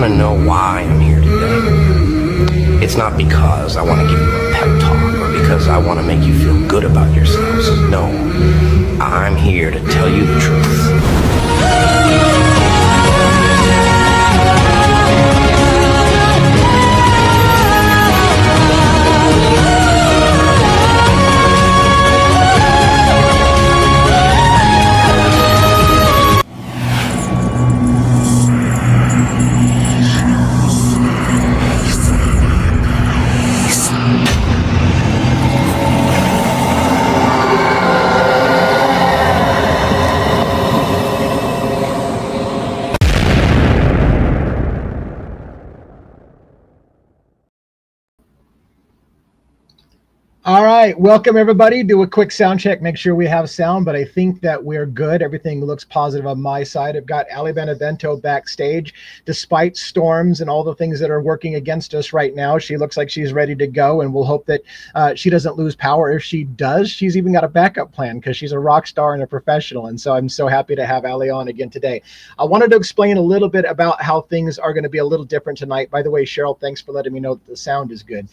to know why I'm here today? It's not because I want to give you a pep talk or because I want to make you feel good about yourselves. No, I'm here to tell you the truth. All right, welcome everybody. Do a quick sound check, make sure we have sound, but I think that we're good. Everything looks positive on my side. I've got Ali Benevento backstage. Despite storms and all the things that are working against us right now, she looks like she's ready to go, and we'll hope that she doesn't lose power. If she does, she's even got a backup plan because she's a rock star and a professional, and so I'm so happy to have Ali on again today. I wanted to explain a little bit about how things are going to be a little different tonight. By the way, Cheryl, thanks for letting me know that the sound is good.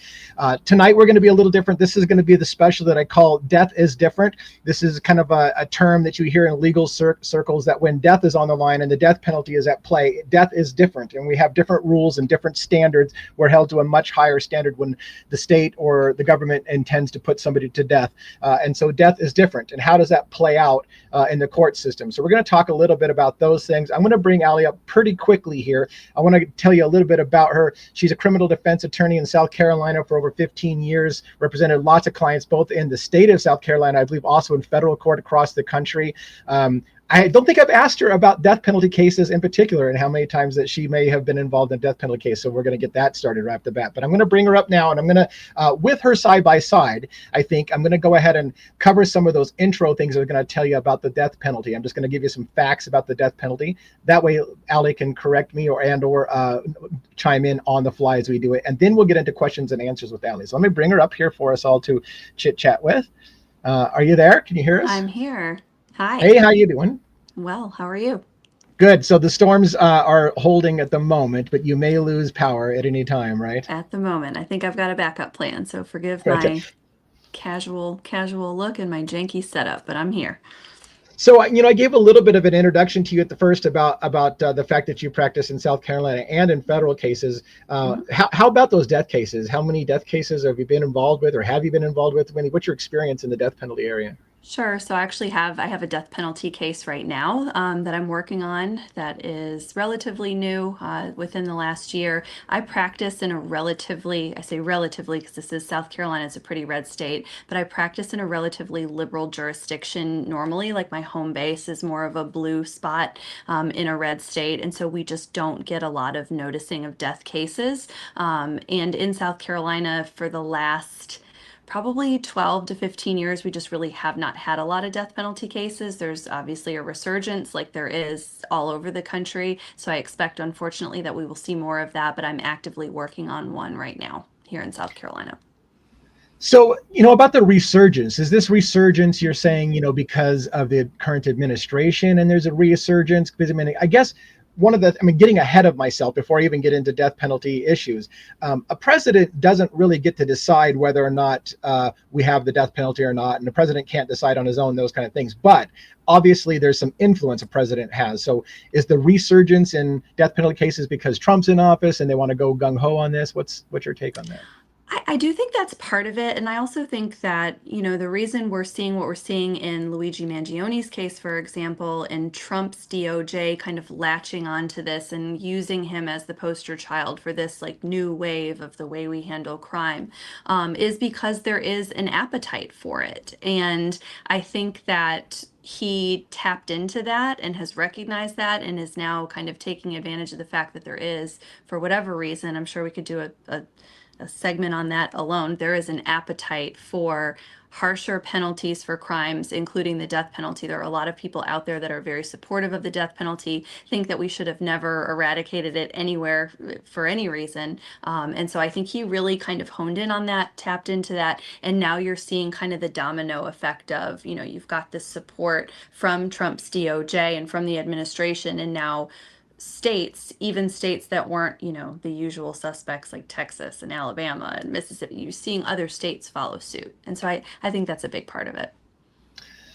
Tonight we're going to be a little different. This is going to be the special that I call Death is Different. This is kind of a term that you hear in legal circles, that when death is on the line and the death penalty is at play, death is different. And we have different rules and different standards. We're held to a much higher standard when the state or the government intends to put somebody to death. And so death is different. And how does that play out in the court system? So we're going to talk a little bit about those things. I'm going to bring Ali up pretty quickly here. I want to tell you a little bit about her. She's a criminal defense attorney in South Carolina for over 15 years, represented lots of clients both in the state of South Carolina, I believe also in federal court across the country. I don't think I've asked her about death penalty cases in particular and how many times that she may have been involved in a death penalty case. So we're going to get that started right off the bat. But I'm going to bring her up now, and I'm going to, with her side by side, I think I'm going to go ahead and cover some of those intro things that are going to tell you about the death penalty. I'm just going to give you some facts about the death penalty. That way, Ali can correct me or chime in on the fly as we do it. And then we'll get into questions and answers with Ali. So let me bring her up here for us all to chit chat with. Are you there? Can you hear us? I'm here. Hi. Hey, how you doing? Well, how are you? Good. So the storms are holding at the moment, but you may lose power at any time, right? At the moment. I think I've got a backup plan, so forgive Okay. my casual look and my janky setup, but I'm here. So, I gave a little bit of an introduction to you at the first about the fact that you practice in South Carolina and in federal cases. How about those death cases? How many death cases have you been involved with, or have you been involved with? What's your experience in the death penalty area? Sure. So I have a death penalty case right now that I'm working on that is relatively new within the last year. I practice in I say relatively because this is South Carolina, it's a pretty red state, but I practice in a relatively liberal jurisdiction normally. Like my home base is more of a blue spot in a red state. And so we just don't get a lot of noticing of death cases. And in South Carolina for the last probably 12 to 15 years, we just really have not had a lot of death penalty cases. There's obviously a resurgence like there is all over the country. So I expect, unfortunately, that we will see more of that, but I'm actively working on one right now here in South Carolina. So, about the resurgence, is this resurgence you're saying, because of the current administration and there's a resurgence? Because, I guess getting ahead of myself before I even get into death penalty issues, a president doesn't really get to decide whether or not we have the death penalty or not. And the president can't decide on his own, those kind of things. But obviously there's some influence a president has. So is the resurgence in death penalty cases because Trump's in office and they want to go gung ho on this? What's your take on that? I do think that's part of it. And I also think that, the reason we're seeing what we're seeing in Luigi Mangione's case, for example, and Trump's DOJ kind of latching onto this and using him as the poster child for this like new wave of the way we handle crime, is because there is an appetite for it. And I think that he tapped into that and has recognized that and is now kind of taking advantage of the fact that there is, for whatever reason, I'm sure we could do a segment on that alone. There is an appetite for harsher penalties for crimes, including the death penalty. There are a lot of people out there that are very supportive of the death penalty, think that we should have never eradicated it anywhere for any reason. And so I think he really kind of honed in on that, tapped into that. And now you're seeing kind of the domino effect of, you've got this support from Trump's DOJ and from the administration, and now states, even states that weren't, the usual suspects like Texas and Alabama and Mississippi, you're seeing other states follow suit. And so I think that's a big part of it.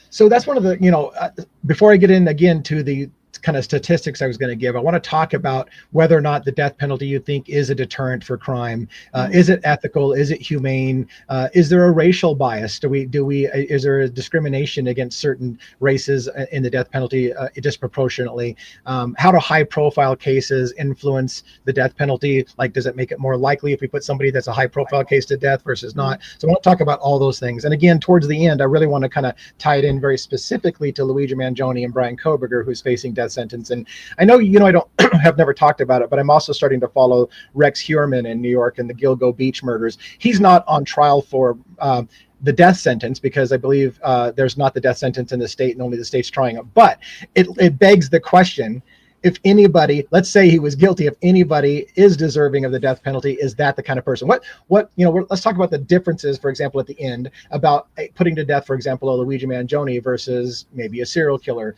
So that's one of the, before I get in again to the kind of statistics I was going to give, I want to talk about whether or not the death penalty you think is a deterrent for crime. Is it ethical? Is it humane? Is there a racial bias? Is there a discrimination against certain races in the death penalty disproportionately? How do high profile cases influence the death penalty? Like, does it make it more likely if we put somebody that's a high profile case to death versus not? So I want to talk about all those things. And again, towards the end, I really want to kind of tie it in very specifically to Luigi Mangione and Bryan Kohberger, who's facing death sentence. And I know, I don't have never talked about it, but I'm also starting to follow Rex Heuermann in New York and the Gilgo Beach murders. He's not on trial for the death sentence because I believe there's not the death sentence in the state and only the state's trying it. But it begs the question, if anybody, let's say he was guilty, if anybody is deserving of the death penalty, is that the kind of person? Let's talk about the differences, for example, at the end about putting to death, for example, a Luigi Mangione versus maybe a serial killer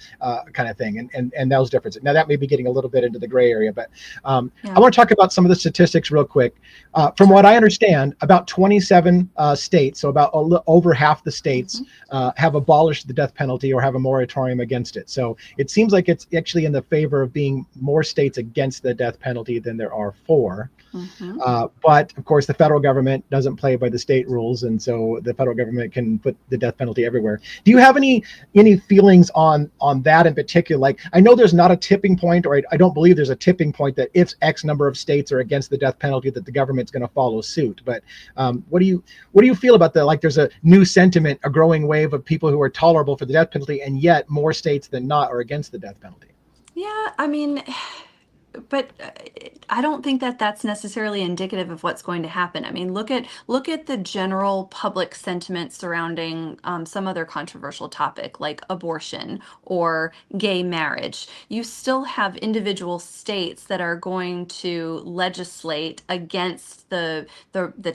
kind of thing, and those differences. Now that may be getting a little bit into the gray area, but I want to talk about some of the statistics real quick. From what I understand, about 27 states, so about over half the states have abolished the death penalty or have a moratorium against it. So it seems like it's actually in the favor of being more states against the death penalty than there are for. But of course, the federal government doesn't play by the state rules, and so the federal government can put the death penalty everywhere. Do you have any feelings on that in particular? Like, I know there's not a tipping point, or I don't believe there's a tipping point that if X number of states are against the death penalty, that the government's going to follow suit. But what do you feel about that? Like, there's a new sentiment, a growing wave of people who are tolerable for the death penalty, and yet more states than not are against the death penalty. Yeah, I mean, but I don't think that that's necessarily indicative of what's going to happen. I mean, look at the general public sentiment surrounding some other controversial topic like abortion or gay marriage. You still have individual states that are going to legislate against the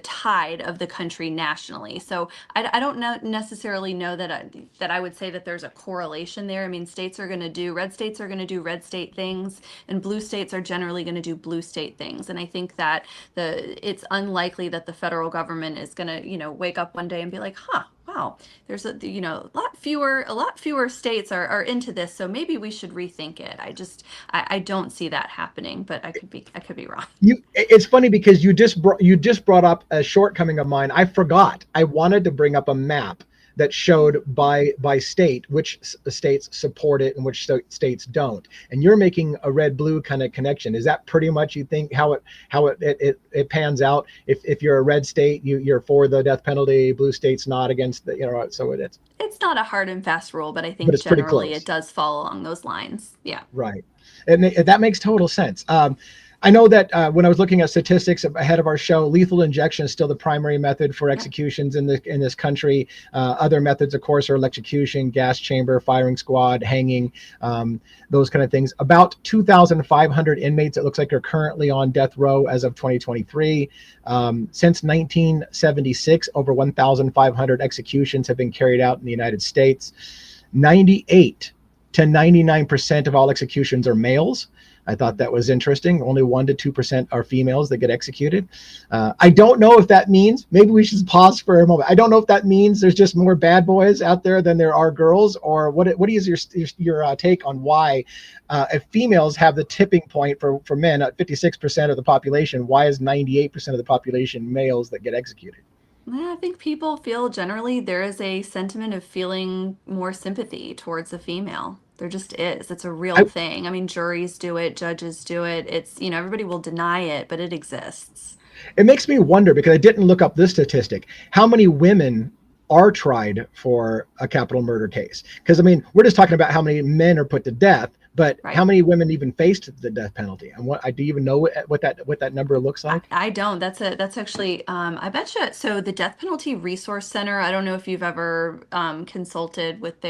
tide of the country nationally. So I don't necessarily know that I would say that there's a correlation there. I mean, red states are going to do red state things, and blue states are generally going to do blue state things. And I think that it's unlikely that the federal government is going to, wake up one day and be like, wow, there's a lot fewer states are into this, so maybe we should rethink it. I don't see that happening, but I could be wrong. It's funny because you just brought up a shortcoming of mine. I forgot. I wanted to bring up a map that showed by state which states support it and which states don't. And you're making a red-blue kind of connection. Is that pretty much, you think, how it pans out? If you're a red state, you're for the death penalty, blue state's not against the, so it's not a hard and fast rule, but I think generally it does fall along those lines. Yeah. Right. That makes total sense. I know that when I was looking at statistics ahead of our show, lethal injection is still the primary method for executions in this country. Other methods, of course, are electrocution, gas chamber, firing squad, hanging, those kind of things. About 2,500 inmates, it looks like, are currently on death row as of 2023. Since 1976, over 1,500 executions have been carried out in the United States. 98 to 99% of all executions are males. I thought that was interesting. Only 1 to 2% are females that get executed. I don't know if that means, maybe we should pause for a moment. I don't know if that means there's just more bad boys out there than there are girls, or what is your take on why, if females have the tipping point for men at 56% of the population, why is 98% of the population males that get executed? I think people feel generally there is a sentiment of feeling more sympathy towards a female. There just is. It's a real thing. I mean, juries do it, judges do it. It's, everybody will deny it, but it exists. It makes me wonder, because I didn't look up this statistic, how many women are tried for a capital murder case? Because, I mean, we're just talking about how many men are put to death, but how many women even faced the death penalty? And do you even know what that number looks like? I don't. That's actually, I bet you. So the Death Penalty Resource Center, I don't know if you've ever consulted with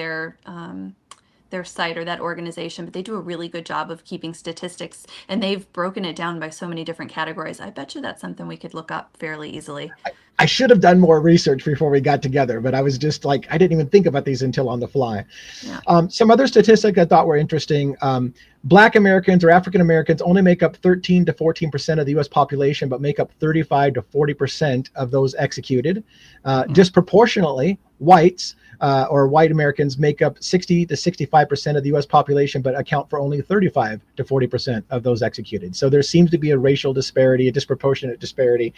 their site or that organization, but they do a really good job of keeping statistics, and they've broken it down by so many different categories. I bet you that's something we could look up fairly easily. I should have done more research before we got together, but I was just like, I didn't even think about these until on the fly. Yeah. Some other statistics I thought were interesting. Black Americans or African Americans only make up 13 to 14% of the US population, but make up 35 to 40% of those executed. Disproportionately, whites or white Americans make up 60 to 65% of the US population, but account for only 35 to 40% of those executed. So there seems to be a racial disparity, a disproportionate disparity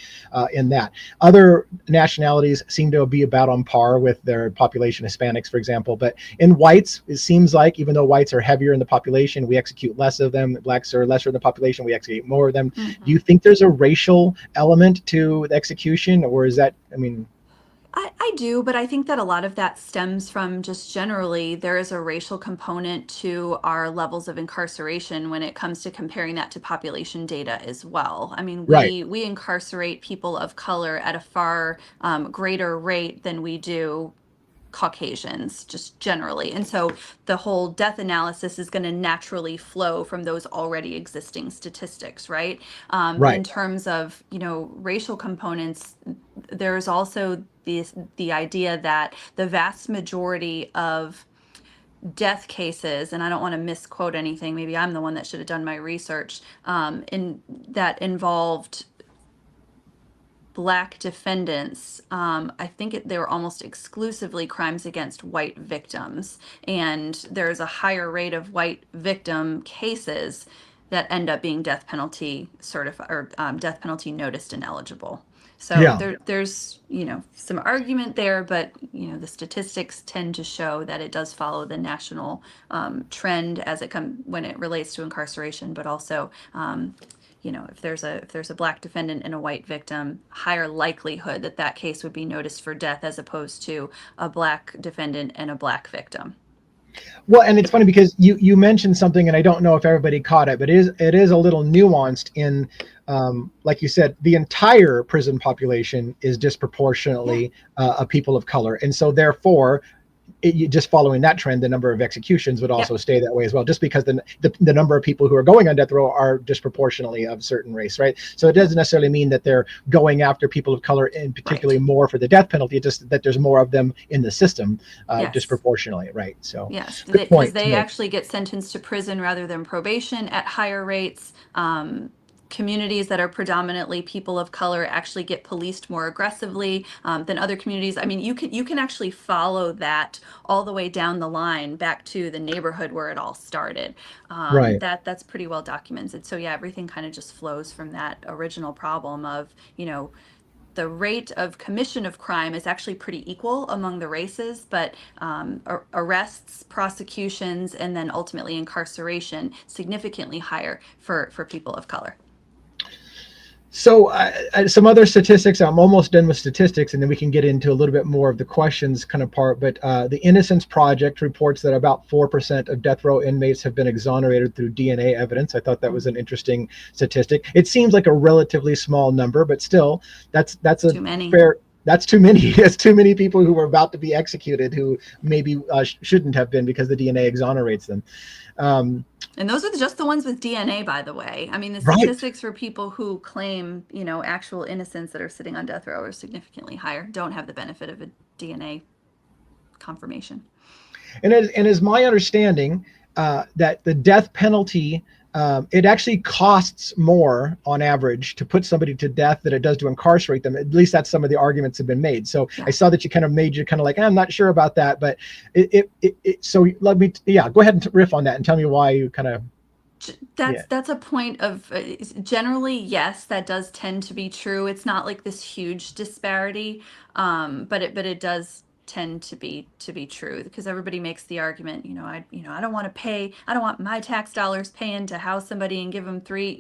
in that. Other nationalities seem to be about on par with their population, Hispanics, for example. But in whites, it seems like even though whites are heavier in the population, we execute less of them. Blacks are lesser in the population, we execute more of them. Mm-hmm. Do you think there's a racial element to the execution, or is that, I mean, I do, but I think that a lot of that stems from just generally there is a racial component to our levels of incarceration when it comes to comparing that to population data as well. I mean, right, we incarcerate people of color at a far greater rate than we do Caucasians, just generally. And so the whole death analysis is going to naturally flow from those already existing statistics, right? right, In terms of, racial components, there's also the idea that the vast majority of death cases, and I don't want to misquote anything, maybe I'm the one that should have done my research, in that involved Black defendants. I think they were almost exclusively crimes against white victims, and there's a higher rate of white victim cases that end up being death penalty certified or death penalty noticed ineligible. So yeah. there's some argument there, but the statistics tend to show that it does follow the national trend as it when it relates to incarceration, but also if there's a Black defendant and a white victim, higher likelihood that that case would be noticed for death as opposed to a Black defendant and a Black victim. Well, and it's funny because you mentioned something, and I don't know if everybody caught it, but it is a little nuanced in, like you said, the entire prison population is disproportionately a people of color, and so therefore, just following that trend, the number of executions would also stay that way as well, just because the number of people who are going on death row are disproportionately of certain race, right? So it doesn't necessarily mean that they're going after people of color in particularly more for the death penalty. It's just that there's more of them in the system disproportionately, right? So yes, good point. Because they actually get sentenced to prison rather than probation at higher rates. Communities that are predominantly people of color actually get policed more aggressively than other communities. I mean, you can actually follow that all the way down the line back to the neighborhood where it all started. Right. That's pretty well documented. So yeah, everything kind of just flows from that original problem of, the rate of commission of crime is actually pretty equal among the races, but arrests, prosecutions, and then ultimately incarceration significantly higher for people of color. So some other statistics, I'm almost done with statistics, and then we can get into a little bit more of the questions kind of part. But the Innocence Project reports that about 4% of death row inmates have been exonerated through DNA evidence. I thought that was an interesting statistic. It seems like a relatively small number, but still, that's a too many. That's too many. That's too many people who were about to be executed who maybe shouldn't have been because the DNA exonerates them. And those are just the ones with DNA, by the way. I mean, the statistics for people who claim, actual innocence that are sitting on death row are significantly higher, don't have the benefit of a DNA confirmation. And as my understanding, that the death penalty, it actually costs more on average to put somebody to death than it does to incarcerate them. At least that's some of the arguments have been made. So I saw that you kind of like, I'm not sure about that, but so let me, go ahead and riff on that and tell me why you kind of. That's a point of generally, yes, that does tend to be true. It's not like this huge disparity, but it does tend to be true because everybody makes the argument, I don't want to pay, I don't want my tax dollars paying to house somebody and give them three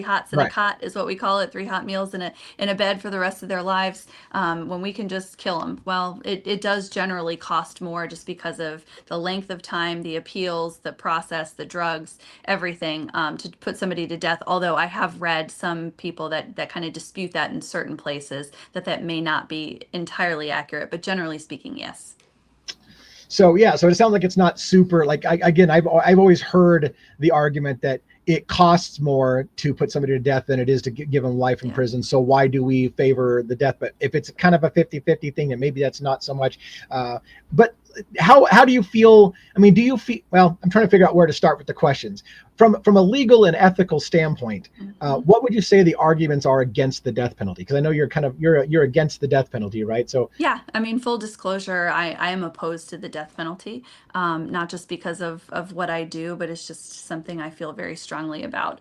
hots in a cot is what we call it, 3 hot meals in a bed for the rest of their lives, when we can just kill them. Well, it does generally cost more just because of the length of time, the appeals, the process, the drugs, everything, to put somebody to death. Although I have read some people that kind of dispute that in certain places, that may not be entirely accurate, but generally speaking, yes. So yeah, so it sounds like it's not super like I've always heard the argument that it costs more to put somebody to death than it is to give them life in prison. So why do we favor the death? But if it's kind of a 50-50 thing, then maybe that's not so much. But how do you feel? I mean, do you feel, well, I'm trying to figure out where to start with the questions. From a legal and ethical standpoint, what would you say the arguments are against the death penalty? Because I know you're against the death penalty, right? So yeah, I mean, full disclosure, I am opposed to the death penalty, not just because of what I do, but it's just something I feel very strongly about.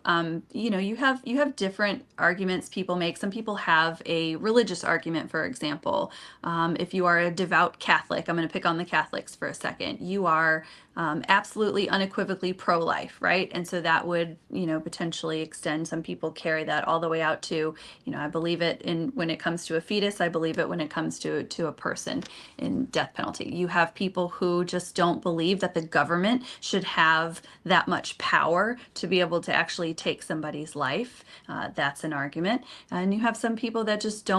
You have different arguments people make. Some people have a religious argument, for example. If you are a devout Catholic, I'm going to pick on the Catholics for a second. You are absolutely unequivocally pro-life, right? And so that would, potentially extend. Some people carry that all the way out to, I believe it when it comes to a fetus. I believe it when it comes to a person in death penalty. You have people who just don't believe that the government should have that much power to be able to actually take somebody's life. That's an argument. And you have some people that just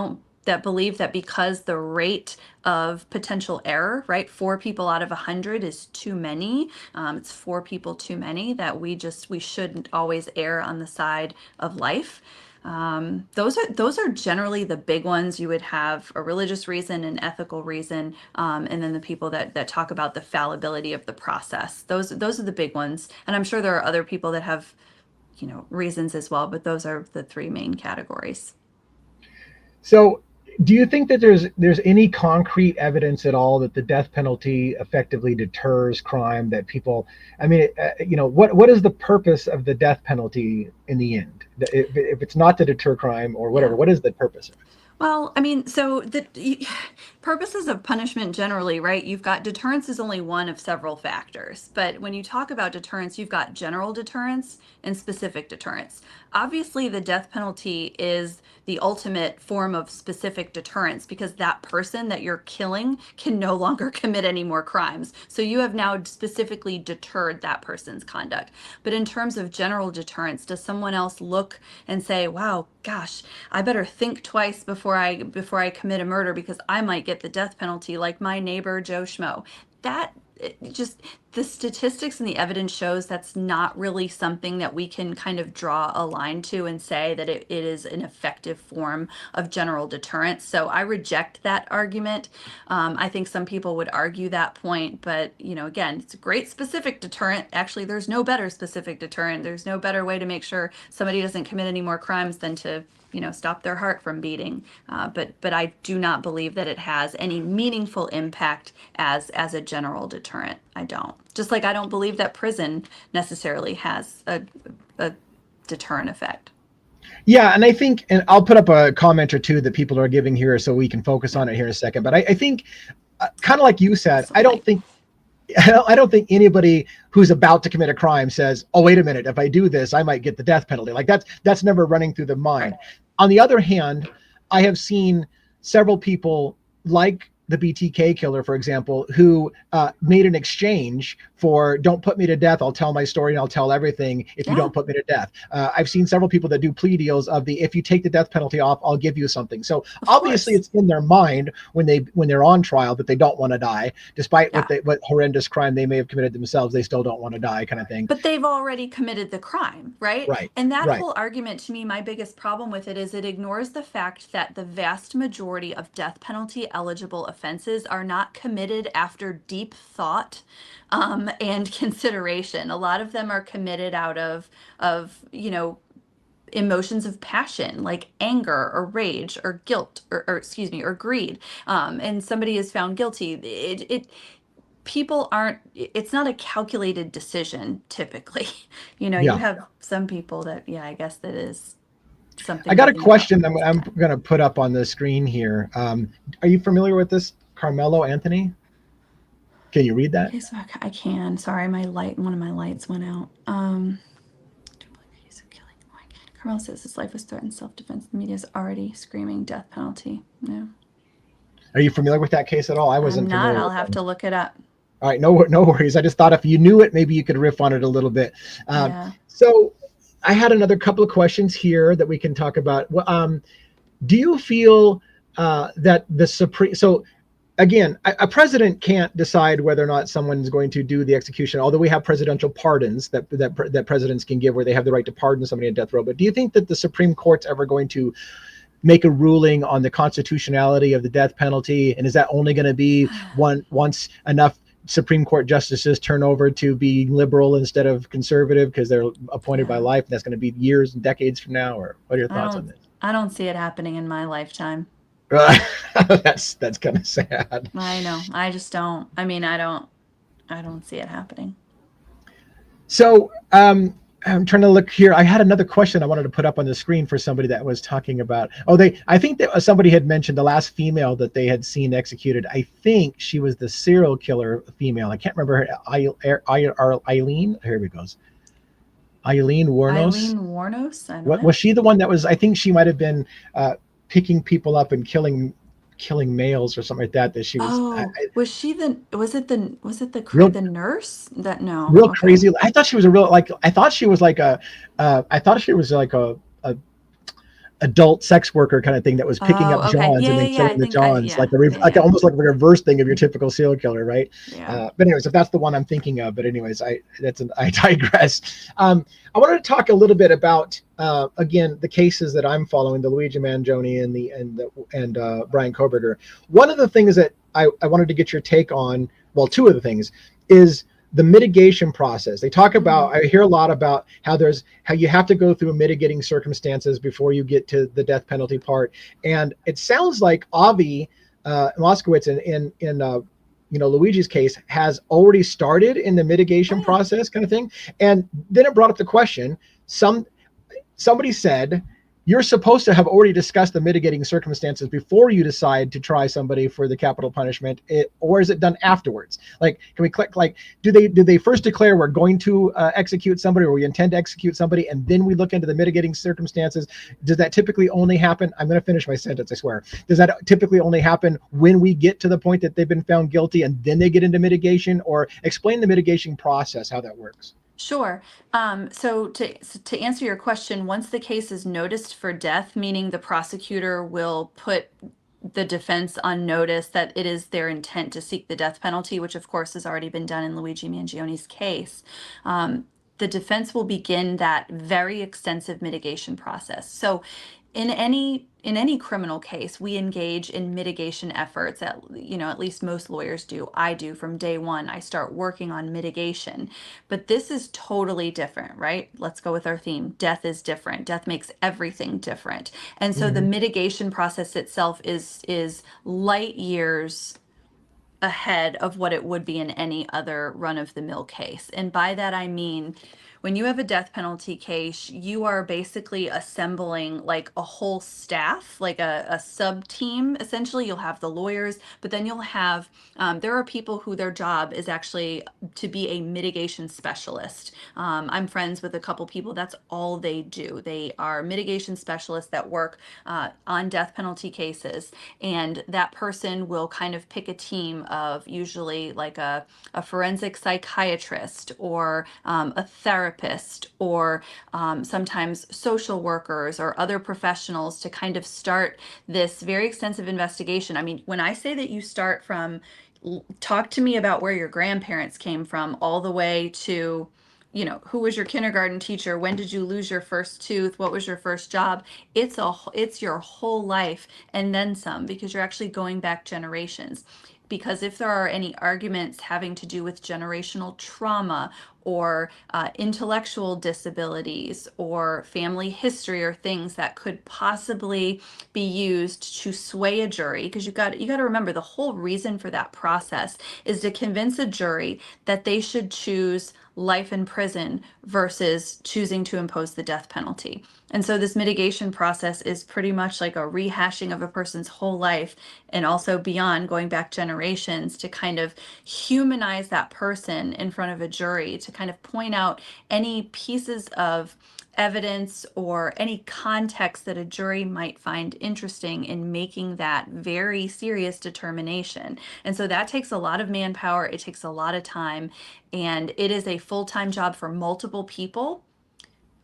that believe that because the rate of potential error, right, 4 people out of 100 is too many. It's 4 people too many, that we shouldn't always err on the side of life. Those are generally the big ones. You would have a religious reason, an ethical reason, and then the people that talk about the fallibility of the process. Those are the big ones. And I'm sure there are other people that have, reasons as well, but those are the 3 main categories. So do you think that there's any concrete evidence at all that the death penalty effectively deters crime? That people, I mean, what is the purpose of the death penalty in the end? If it's not to deter crime or whatever, what is the purpose of it? Well, I mean, so the purposes of punishment generally, right? You've got deterrence is only one of several factors. But when you talk about deterrence, you've got general deterrence and specific deterrence. Obviously, the death penalty is the ultimate form of specific deterrence because that person that you're killing can no longer commit any more crimes. So you have now specifically deterred that person's conduct. But in terms of general deterrence, does someone else look and say, wow, gosh, I better think twice before I commit a murder because I might get the death penalty like my neighbor Joe Schmo? That just the statistics and the evidence shows that's not really something that we can kind of draw a line to and say that it is an effective form of general deterrence. So I reject that argument. I think some people would argue that point, but again, it's a great specific deterrent. Actually, there's no better specific deterrent. There's no better way to make sure somebody doesn't commit any more crimes than to stop their heart from beating. But I do not believe that it has any meaningful impact as a general deterrent. I don't. Just like I don't believe that prison necessarily has a deterrent effect. Yeah, and I think, and I'll put up a comment or two that people are giving here so we can focus on it here in a second. But I think, kind of like you said, I don't think anybody who's about to commit a crime says, oh, wait a minute, if I do this, I might get the death penalty. Like that's never running through the mind. On the other hand, I have seen several people like the BTK killer, for example, who made an exchange for don't put me to death. I'll tell my story and I'll tell everything if you don't put me to death. I've seen several people that do plea deals of if you take the death penalty off, I'll give you something. So obviously it's in their mind when they're on trial that they don't want to die, despite what horrendous crime they may have committed themselves. They still don't want to die, kind of thing. But they've already committed the crime, right? Right. And that whole argument, to me, my biggest problem with it is it ignores the fact that the vast majority of death penalty eligible offenses are not committed after deep thought and consideration. A lot of them are committed out of emotions of passion like anger or rage or guilt or greed. And somebody is found guilty. People aren't, it's not a calculated decision typically. You have some people that, I guess that is something. I got a question I'm going to put up on the screen here. Are you familiar with this? Carmelo Anthony? Can you read that? Okay, so I can. Sorry, one of my lights went out. Carmelo says his life was threatened, self-defense. The media is already screaming death penalty. No. Are you familiar with that case at all? I wasn't familiar. I'll have to look it up. All right, no worries. I just thought if you knew it, maybe you could riff on it a little bit. So I had another couple of questions here that we can talk about. Do you feel that the Supreme, so again, a president can't decide whether or not someone's going to do the execution, although we have presidential pardons that presidents can give where they have the right to pardon somebody on death row. But do you think that the Supreme Court's ever going to make a ruling on the constitutionality of the death penalty? And is that only going to be once enough Supreme Court justices turn over to be liberal instead of conservative because they're appointed by life, and that's going to be years and decades from now? Or what are your thoughts on this? I don't see it happening in my lifetime. That's kind of sad. I know. I just don't. I mean, I don't see it happening. So I'm trying to look here. I had another question I wanted to put up on the screen for somebody that was talking about. I think that somebody had mentioned the last female that they had seen executed. I think she was the serial killer female. I can't remember her. Eileen. Here we goes. Eileen Wuornos. Eileen Wuornos. Was she the one that was? I think she might have been picking people up and killing males or something like that. That she was. Was she the? Was it the nurse? That no. Real okay. Crazy. I thought she was I thought she was like a adult sex worker kind of thing that was picking up Johns and then killing the Johns, almost like a reverse thing of your typical serial killer, right? Yeah. But anyways, if that's the one I'm thinking of, but anyways, I digress. I wanted to talk a little bit about again the cases that I'm following, the Luigi Mangione and Bryan Kohberger. One of the things that I wanted to get your take on, well, two of the things is the mitigation process. They talk about, I hear a lot about how you have to go through mitigating circumstances before you get to the death penalty part. And it sounds like Avi Moskowitz in Luigi's case has already started in the mitigation process kind of thing. And then it brought up the question, somebody said, you're supposed to have already discussed the mitigating circumstances before you decide to try somebody for the capital punishment, or is it done afterwards? Like, can we click, like, do they first declare we're going to execute somebody, or we intend to execute somebody, and then we look into the mitigating circumstances? Does that typically only happen? I'm going to finish my sentence, I swear. Does that typically only happen when we get to the point that they've been found guilty and then they get into mitigation? Or explain the mitigation process, how that works. Sure. So to answer your question, once the case is noticed for death, meaning the prosecutor will put the defense on notice that it is their intent to seek the death penalty, which of course has already been done in Luigi Mangione's case, the defense will begin that very extensive mitigation process. So in any criminal case, we engage in mitigation efforts at least most lawyers do. I do from day one. I start working on mitigation. But this is totally different, right? Let's go with our theme. Death is different. Death makes everything different. And so the mitigation process itself is light years ahead of what it would be in any other run-of-the-mill case. And by that I mean, when you have a death penalty case, you are basically assembling like a whole staff, like a sub team. Essentially, you'll have the lawyers, but then you'll have, there are people who their job is actually to be a mitigation specialist. I'm friends with a couple people, that's all they do. They are mitigation specialists that work on death penalty cases. And that person will kind of pick a team of usually like a forensic psychiatrist or a therapist, or sometimes social workers or other professionals to kind of start this very extensive investigation. I mean, when I say that you start from, talk to me about where your grandparents came from, all the way to, who was your kindergarten teacher? When did you lose your first tooth? What was your first job? It's your whole life and then some, because you're actually going back generations. Because if there are any arguments having to do with generational trauma or intellectual disabilities or family history or things that could possibly be used to sway a jury, because you got to remember the whole reason for that process is to convince a jury that they should choose life in prison versus choosing to impose the death penalty. And so this mitigation process is pretty much like a rehashing of a person's whole life, and also beyond, going back generations, to kind of humanize that person in front of a jury, to kind of point out any pieces of evidence or any context that a jury might find interesting in making that very serious determination. And so that takes a lot of manpower, it takes a lot of time, and it is a full-time job for multiple people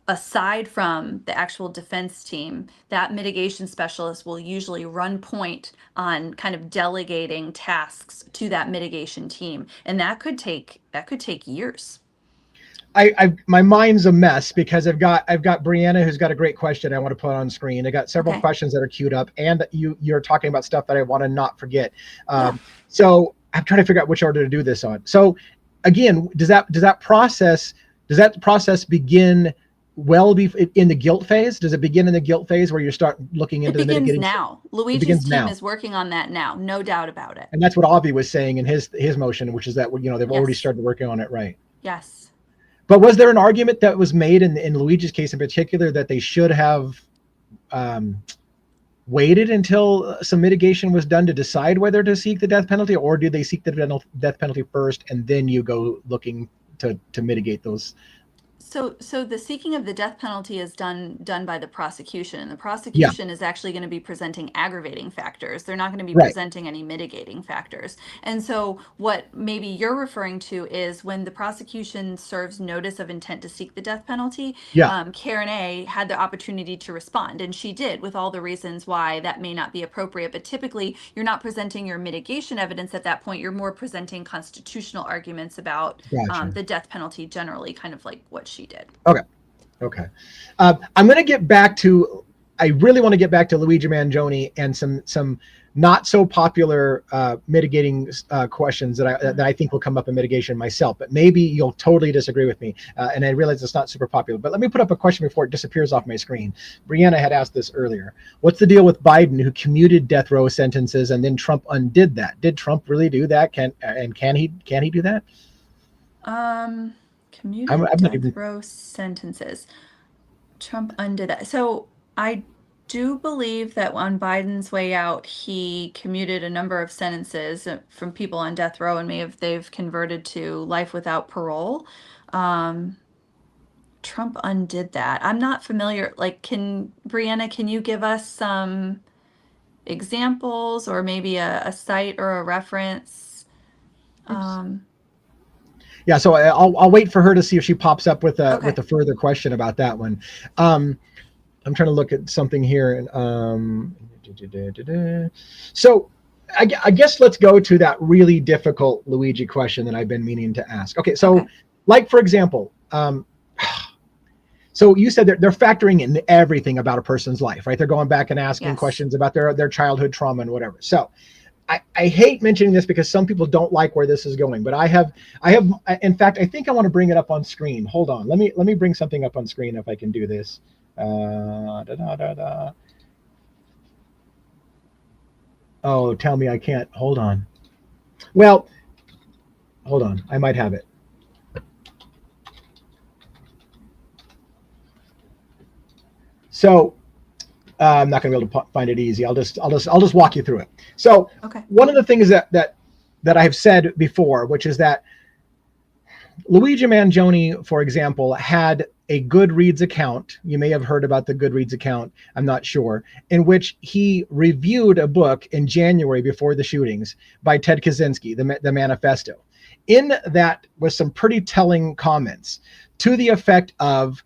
aside from the actual defense team, that mitigation specialist will usually run point on kind of delegating tasks to that mitigation team, and that could take years. My mind's a mess because I've got Brianna, who's got a great question I want to put on screen. I got several Okay. questions that are queued up, and you're talking about stuff that I want to not forget. Yeah. So I'm trying to figure out which order to do this on. So again, does that process begin in the guilt phase? Does it begin in the guilt phase where you start looking into the mitigating? It begins now. Luigi's team is working on that now, no doubt about it. And that's what Avi was saying in his motion, which is that they've already Yes. started working on it, right? Yes. But was there an argument that was made in Luigi's case in particular that they should have waited until some mitigation was done to decide whether to seek the death penalty, or do they seek the death penalty first and then you go looking to mitigate those? So the seeking of the death penalty is done by the prosecution, and the prosecution is actually going to be presenting aggravating factors. They're not going to be presenting any mitigating factors. And so what maybe you're referring to is when the prosecution serves notice of intent to seek the death penalty, Karen A had the opportunity to respond, and she did, with all the reasons why that may not be appropriate. But typically, you're not presenting your mitigation evidence at that point. You're more presenting constitutional arguments about the death penalty generally, kind of like what she did. Okay. I'm going to get back to, I really want to get back to Luigi Mangione and some not so popular mitigating questions that I think will come up in mitigation myself, but maybe you'll totally disagree with me. And I realize it's not super popular, but let me put up a question before it disappears off my screen. Brianna had asked this earlier. What's the deal with Biden, who commuted death row sentences and then Trump undid that? Did Trump really do that? Can he do that? Commuted death row sentences. Trump undid that. So I do believe that on Biden's way out, he commuted a number of sentences from people on death row, and they've converted to life without parole. Trump undid that. I'm not familiar. Like, Brianna, can you give us some examples or maybe a site or a reference? Yeah, so I'll wait for her to see if she pops up with a further question about that one. I'm trying to look at something here. So I guess let's go to that really difficult Luigi question that I've been meaning to ask. Okay, so like, for example, so you said they're factoring in everything about a person's life, right? They're going back and asking questions about their childhood trauma and whatever. So I hate mentioning this because some people don't like where this is going, but I have, in fact, I think I want to bring it up on screen. Hold on. Let me bring something up on screen if I can do this. Oh, tell me I can't. Hold on. Well, hold on. I might have it. So I'm not going to be able to find it easy. I'll just walk you through it. So one of the things that I have said before, which is that Luigi Mangione, for example, had a Goodreads account. You may have heard about the Goodreads account. I'm not sure, in which he reviewed a book in January before the shootings by Ted Kaczynski, the Manifesto. In that was some pretty telling comments to the effect of,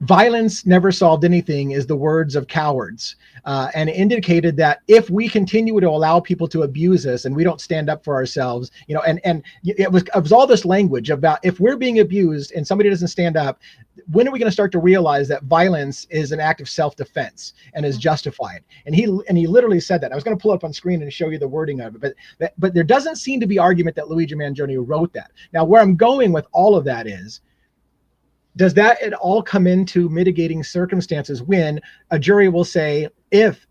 violence never solved anything is the words of cowards, and indicated that if we continue to allow people to abuse us and we don't stand up for ourselves, and it was all this language about if we're being abused and somebody doesn't stand up, when are we going to start to realize that violence is an act of self-defense and is justified? And he literally said that. I was going to pull up on screen and show you the wording of it, but there doesn't seem to be argument that Luigi Mangione wrote that. Now, where I'm going with all of that is, does that at all come into mitigating circumstances when a jury will say, if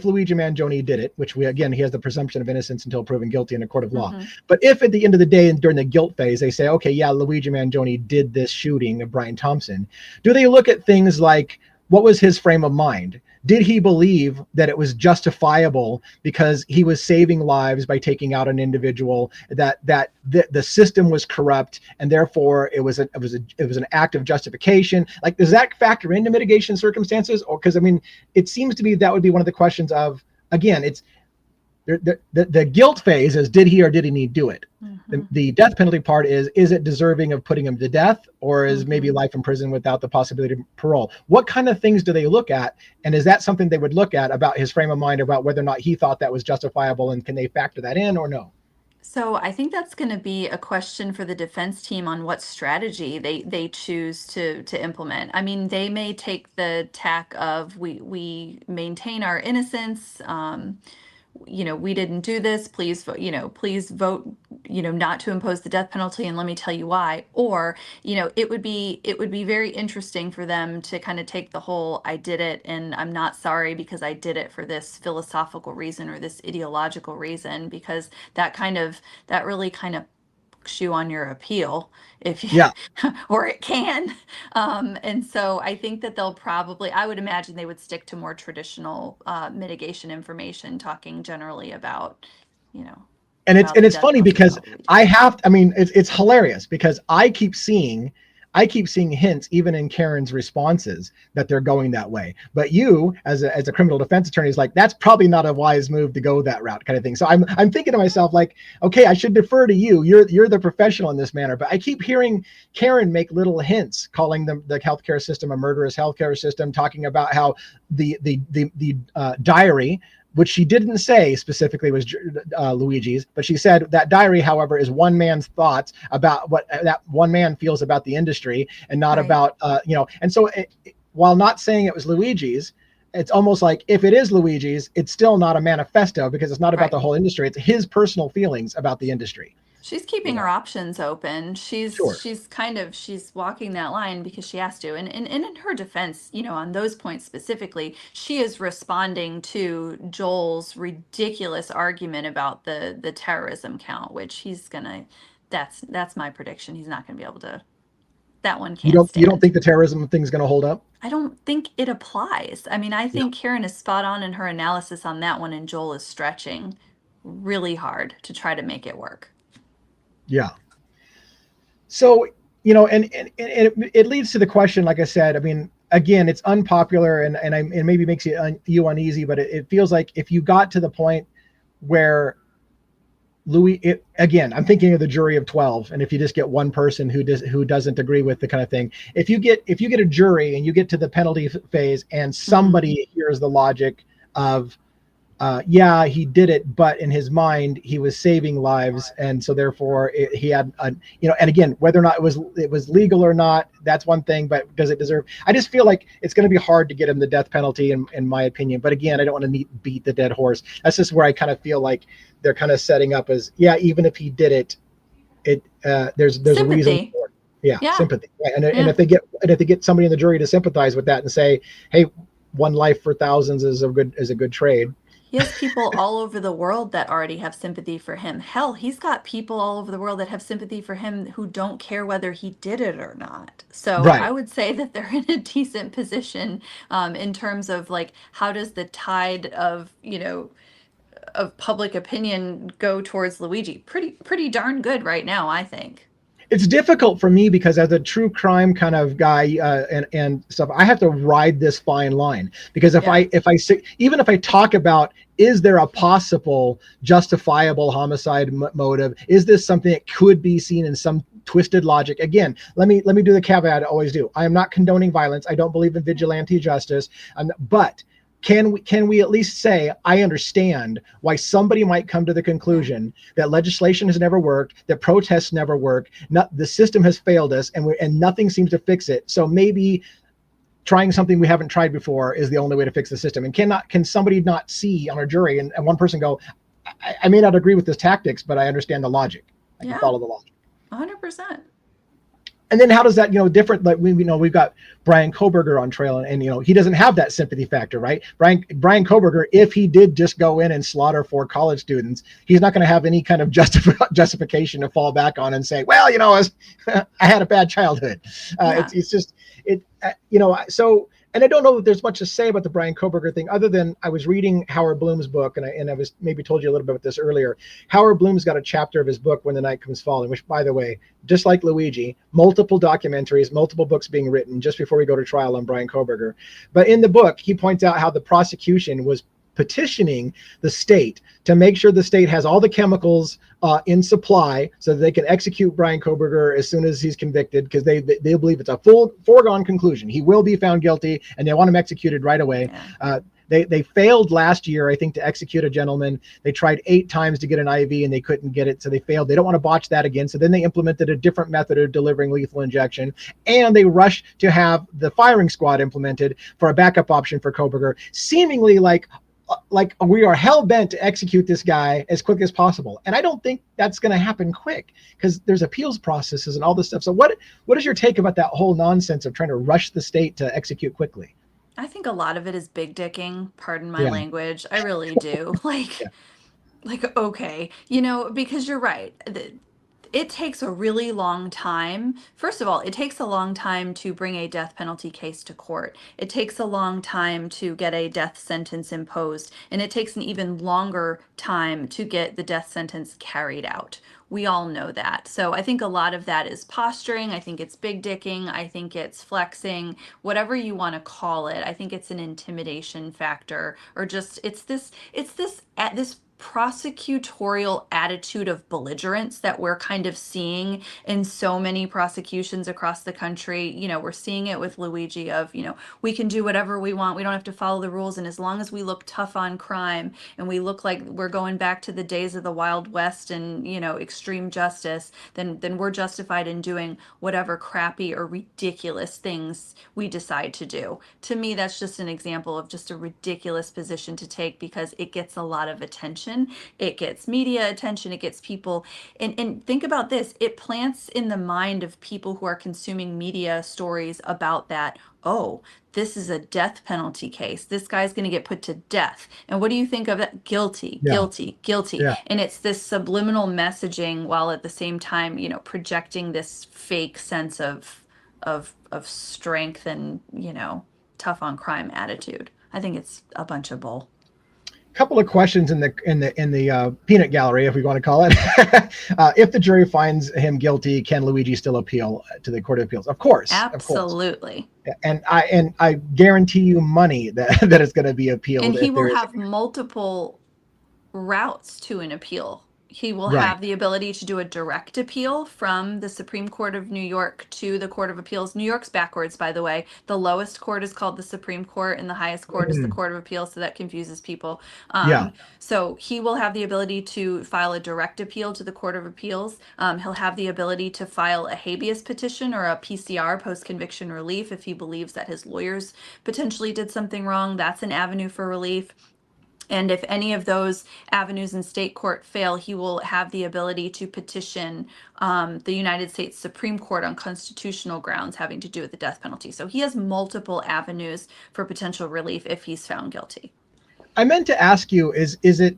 Luigi Mangione did it, which he has the presumption of innocence until proven guilty in a court of law. But if at the end of the day and during the guilt phase, they say, okay, yeah, Luigi Mangione did this shooting of Bryan Thompson, do they look at things like, what was his frame of mind? Did he believe that it was justifiable because he was saving lives by taking out an individual, that the system was corrupt and therefore it was an act of justification? Like, does that factor into mitigation circumstances? Or because it seems to me that would be one of the questions of, again, The guilt phase is, did he or did he need do it? Mm-hmm. The death penalty part is it deserving of putting him to death, or is maybe Mm-hmm. life in prison without the possibility of parole? What kind of things do they look at? And is that something they would look at about his frame of mind, about whether or not he thought that was justifiable, and can they factor that in or no? So I think that's going to be a question for the defense team on what strategy they choose to implement. I mean, they may take the tack of we maintain our innocence. We didn't do this. Please, please vote, not to impose the death penalty, and let me tell you why. Or, it would be very interesting for them to kind of take the whole "I did it and I'm not sorry because I did it for this philosophical reason or this ideological reason," because that really kind of you on your appeal if you Yeah. or it can. And so I think that I would imagine they would stick to more traditional mitigation information, talking generally about, you know, And about the it's death funny penalty because about Luigi. I mean, it's hilarious because I keep seeing hints even in Karen's responses that they're going that way. But you, as a criminal defense attorney, is like, that's probably not a wise move to go that route, kind of thing. So I'm thinking to myself, like, okay, I should defer to you. You're the professional in this manner. But I keep hearing Karen make little hints, calling the healthcare system a murderous healthcare system, talking about how the diary, which she didn't say specifically was Luigi's, but she said that diary, however, is one man's thoughts about what that one man feels about the industry, and not Right. about, and so while not saying it was Luigi's, it's almost like if it is Luigi's, it's still not a manifesto, because it's not about Right. the whole industry. It's his personal feelings about the industry. She's keeping her options open. Sure. She's walking that line because she has to. And in her defense, on those points specifically, she is responding to Joel's ridiculous argument about the terrorism count, which that's my prediction. He's not gonna be able to, that one You can't don't stand. think the terrorism thing's going to hold up? I don't think it applies. I mean, I Yeah. think Karen is spot on in her analysis on that one, and Joel is stretching really hard to try to make it work. Yeah. So, and it leads to the question, like I said, I mean, again, it's unpopular, and maybe makes you uneasy, but it feels like if you got to the point where again, I'm thinking of the jury of 12, and if you just get one person who doesn't agree with the kind of thing, if you get a jury and you get to the penalty phase, and somebody hears the logic of, yeah, he did it, but in his mind he was saving lives, and so therefore he had and again, whether or not it was legal or not, that's one thing, but does it deserve? I just feel like it's going to be hard to get him the death penalty, in my opinion. But again, I don't want to beat the dead horse. That's just where I kind of feel like they're kind of setting up as, yeah, even if he did it, there's Sympathy. a reason for it. Yeah, Yeah. sympathy. Right. And if they get somebody in the jury to sympathize with that and say, hey, one life for thousands is a good trade. He has people all over the world that already have sympathy for him. Hell, he's got people all over the world that have sympathy for him who don't care whether he did it or not. So Right. I would say that they're in a decent position, in terms of, like, how does the tide of public opinion go towards Luigi? Pretty darn good right now, I think. It's difficult for me because as a true crime kind of guy, and stuff, I have to ride this fine line, because if I even if I talk about, is there a possible justifiable homicide motive? Is this something that could be seen in some twisted logic? Again, let me do the caveat I always do. I am not condoning violence. I don't believe in vigilante justice, but can we at least say, I understand why somebody might come to the conclusion that legislation has never worked, that protests never work, the system has failed us, and nothing seems to fix it. So maybe trying something we haven't tried before is the only way to fix the system. And can somebody not see on a jury, and one person go, I may not agree with this tactics, but I understand the logic. I can follow the logic. 100%. And then how does that, different, like we've got Bryan Kohberger on trial, and he doesn't have that sympathy factor, right? Bryan Kohberger, if he did just go in and slaughter 4 college students, he's not going to have any kind of justification to fall back on and say, well, I had a bad childhood. It's just so. And I don't know if there's much to say about the Bryan Kohberger thing, other than I was reading Howard Bloom's book, and I was maybe told you a little bit about this earlier. Howard Bloom's got a chapter of his book, When the Night Comes Falling, which, by the way, just like Luigi, multiple documentaries, multiple books being written just before we go to trial on Bryan Kohberger. But in the book, he points out how the prosecution was petitioning the state to make sure the state has all the chemicals in supply so that they can execute Bryan Kohberger as soon as he's convicted, because they believe it's a full foregone conclusion. He will be found guilty, and they want him executed right away. Yeah. They failed last year, I think, to execute a gentleman. They tried 8 times to get an IV and they couldn't get it, so they failed. They don't want to botch that again. So then they implemented a different method of delivering lethal injection, and they rushed to have the firing squad implemented for a backup option for Kohberger, seemingly like we are hell-bent to execute this guy as quick as possible. And I don't think that's going to happen quick, because there's appeals processes and all this stuff. So what is your take about that whole nonsense of trying to rush the state to execute quickly? I think a lot of it is big dicking, pardon my Yeah. language. I really do. Okay, because you're right. It takes a really long time. First of all, it takes a long time to bring a death penalty case to court. It takes a long time to get a death sentence imposed, and it takes an even longer time to get the death sentence carried out. We all know that. So I think a lot of that is posturing. I think it's big dicking. I think it's flexing, whatever you want to call it. I think it's an intimidation factor, or just it's this prosecutorial attitude of belligerence that we're kind of seeing in so many prosecutions across the country. We're seeing it with Luigi of, we can do whatever we want. We don't have to follow the rules. And as long as we look tough on crime and we look like we're going back to the days of the Wild West and, extreme justice, then we're justified in doing whatever crappy or ridiculous things we decide to do. To me, that's just an example of just a ridiculous position to take, because it gets a lot of attention. It gets media attention. It gets people. And think about this. It plants in the mind of people who are consuming media stories about that. Oh, this is a death penalty case. This guy's going to get put to death. And what do you think of that? Guilty, Yeah. guilty, guilty. Yeah. And it's this subliminal messaging, while at the same time, projecting this fake sense of strength and, tough on crime attitude. I think it's a bunch of bull. Couple of questions in the peanut gallery, if we want to call it. If the jury finds him guilty, can Luigi still appeal to the Court of Appeals? Of course. Absolutely. Of course. And I guarantee you money that it's going to be appealed. And he will have multiple routes to an appeal. He will have the ability to do a direct appeal from the Supreme Court of New York to the Court of Appeals. New York's backwards, by the way. The lowest court is called the Supreme Court, and the highest court is the Court of Appeals, so that confuses people. So he will have the ability to file a direct appeal to the Court of Appeals. He'll have the ability to file a habeas petition or a PCR, post-conviction relief, if he believes that his lawyers potentially did something wrong. That's an avenue for relief. And if any of those avenues in state court fail, he will have the ability to petition the United States Supreme Court on constitutional grounds having to do with the death penalty. So he has multiple avenues for potential relief if he's found guilty. I meant to ask you, is it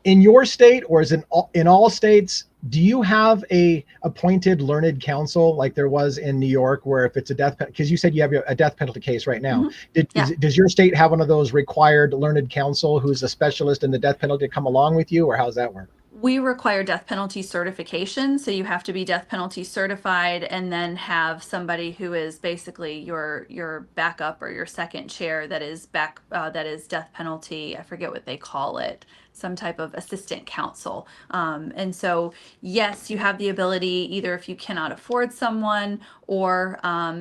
in your state, or is it in all states? Do you have a appointed learned counsel like there was in New York, where if it's a death penalty, because you said you have a death penalty case right now, does your state have one of those required learned counsel who's a specialist in the death penalty to come along with you, or how's that work? We require death penalty certification, so you have to be death penalty certified and then have somebody who is basically your backup or your second chair that is death penalty. I forget what they call it. Some type of assistant counsel. And so, yes, you have the ability, either if you cannot afford someone, or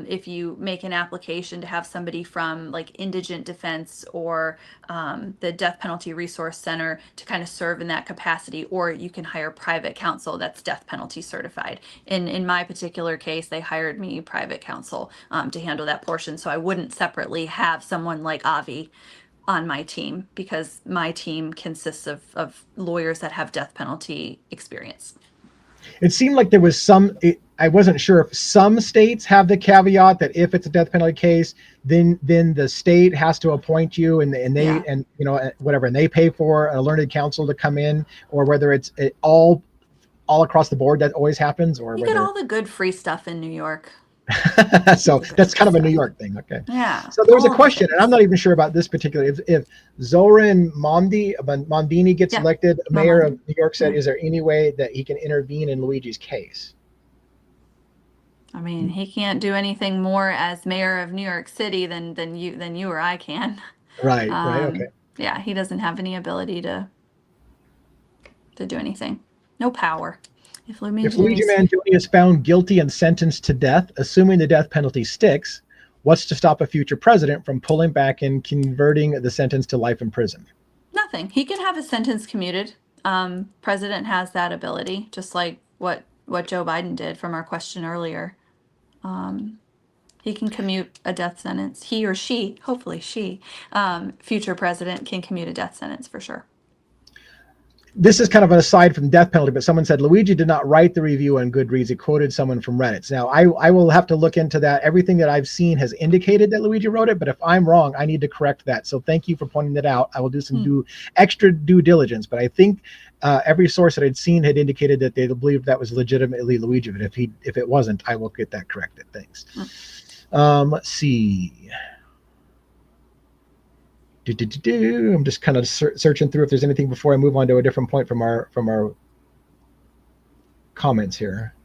if you make an application to have somebody from like Indigent Defense or the Death Penalty Resource Center to kind of serve in that capacity, or you can hire private counsel that's death penalty certified. In my particular case, they hired me private counsel to handle that portion, so I wouldn't separately have someone like Avi on my team, because my team consists of lawyers that have death penalty experience. It seemed like there was I wasn't sure if some states have the caveat that if it's a death penalty case, then the state has to appoint you, and whatever, and they pay for a learned counsel to come in, or whether it's all across the board that always happens, or you get all the good free stuff in New York. So that's kind of a New York thing. Okay. Yeah. So there was a question, and I'm not even sure about this particular. If Zoran Mondini gets elected mayor of New York City, is there any way that he can intervene in Luigi's case? I mean, he can't do anything more as mayor of New York City than you or I can. Right. Okay. Yeah, he doesn't have any ability to do anything. No power. If If Luigi Lumigi's Mangione is found guilty and sentenced to death, assuming the death penalty sticks, what's to stop a future president from pulling back and converting the sentence to life in prison? nothing. He can have his sentence commuted. President has that ability, just like what Joe Biden did from our question earlier. He can commute a death sentence. He or she, hopefully she, future president can commute a death sentence for sure. This is kind of an aside from death penalty, but someone said Luigi did not write the review on Goodreads. He quoted someone from Reddit. Now, I will have to look into that. Everything that I've seen has indicated that Luigi wrote it, but if I'm wrong, I need to correct that. So thank you for pointing that out. I will do some extra due diligence, but I think every source that I'd seen had indicated that they believed that was legitimately Luigi. But if it wasn't, I will get that corrected. Thanks. Let's see. I'm just kind of searching through if there's anything before I move on to a different point from our comments here.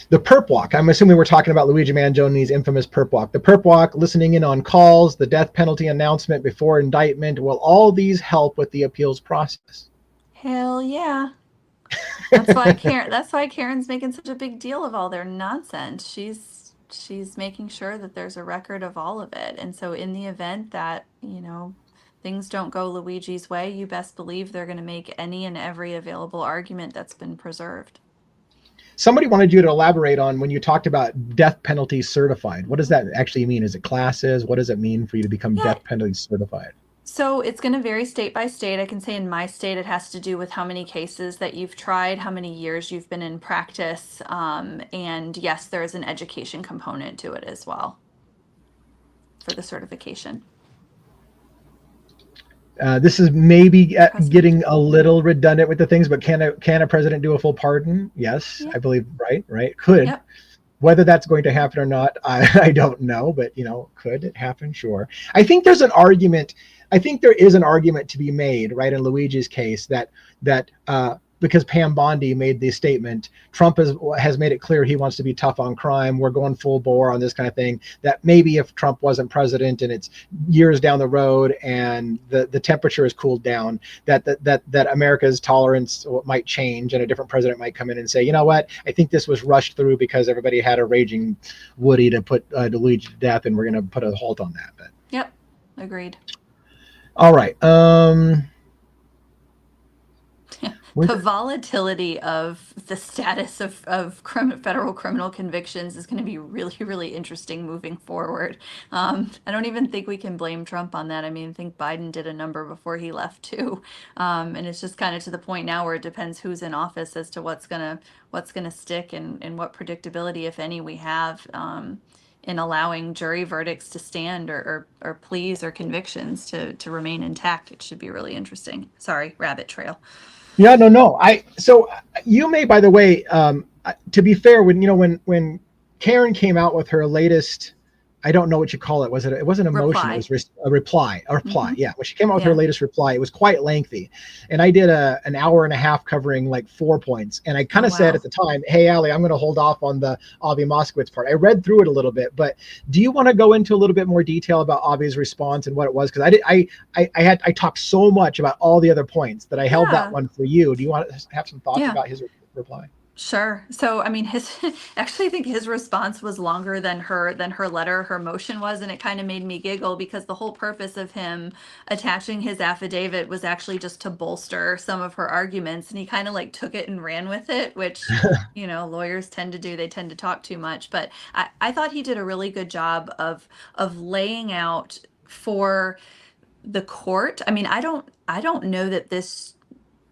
The perp walk. I'm assuming we're talking about Luigi Mangione's infamous perp walk. The perp walk, listening in on calls, the death penalty announcement before indictment. Will all these help with the appeals process? Hell yeah. That's why Karen's making such a big deal of all their nonsense. She's making sure that there's a record of all of it. And so in the event that, things don't go Luigi's way, you best believe they're going to make any and every available argument that's been preserved. Somebody wanted you to elaborate on when you talked about death penalty certified. What does that actually mean? Is it classes? What does it mean for you to become death penalty certified? So it's going to vary state by state. I can say in my state, it has to do with how many cases that you've tried, how many years you've been in practice. And yes, there is an education component to it as well for the certification. This is maybe getting a little redundant with the things, but can a president do a full pardon? Yes, yeah. I believe, right? Could. Yep. Whether that's going to happen or not, I don't know, but could it happen? Sure. I think there is an argument to be made, right, in Luigi's case that because Pam Bondi made the statement, Trump has made it clear he wants to be tough on crime. We're going full bore on this kind of thing. That maybe if Trump wasn't president and it's years down the road and the temperature has cooled down, that America's tolerance might change and a different president might come in and say, you know what, I think this was rushed through because everybody had a raging Woody to put Luigi to death, and we're going to put a halt on that. But yep, agreed. All right. The volatility of the status of federal criminal convictions is going to be really, really interesting moving forward. I don't even think we can blame Trump on that. I mean, I think Biden did a number before he left too. And it's just kind of to the point now where it depends who's in office as to what's gonna stick and what predictability, if any, we have in allowing jury verdicts to stand or pleas or convictions to remain intact. It should be really interesting. Sorry, rabbit trail. Yeah, no. So you may, by the way, to be fair, when Karen came out with her latest, I don't know what you call it. It wasn't a motion. It was a reply. Mm-hmm. Yeah. When she came out with her latest reply, it was quite lengthy. And I did an hour and a half covering like 4 points. And I kind of said at the time, hey, Allie, I'm going to hold off on the Avi Moskowitz part. I read through it a little bit, but do you want to go into a little bit more detail about Avi's response and what it was? Because I talked so much about all the other points that I held that one for you. Do you want to have some thoughts about his reply? Sure. So, I mean, actually, I think his response was longer than her letter, her motion was, and it kind of made me giggle because the whole purpose of him attaching his affidavit was actually just to bolster some of her arguments, and he kind of like took it and ran with it, which, lawyers tend to do. They tend to talk too much, but I thought he did a really good job of laying out for the court. I mean, I don't know that this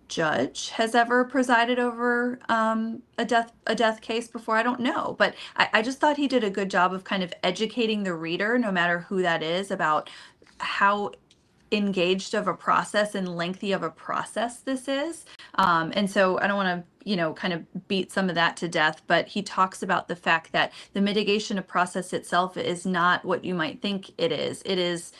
judge has ever presided over a death case before. I don't know, but I just thought he did a good job of kind of educating the reader, no matter who that is, about how engaged of a process and lengthy of a process this is. And so I don't want to, kind of beat some of that to death, but he talks about the fact that the mitigation of process itself is not what you might think it is. It is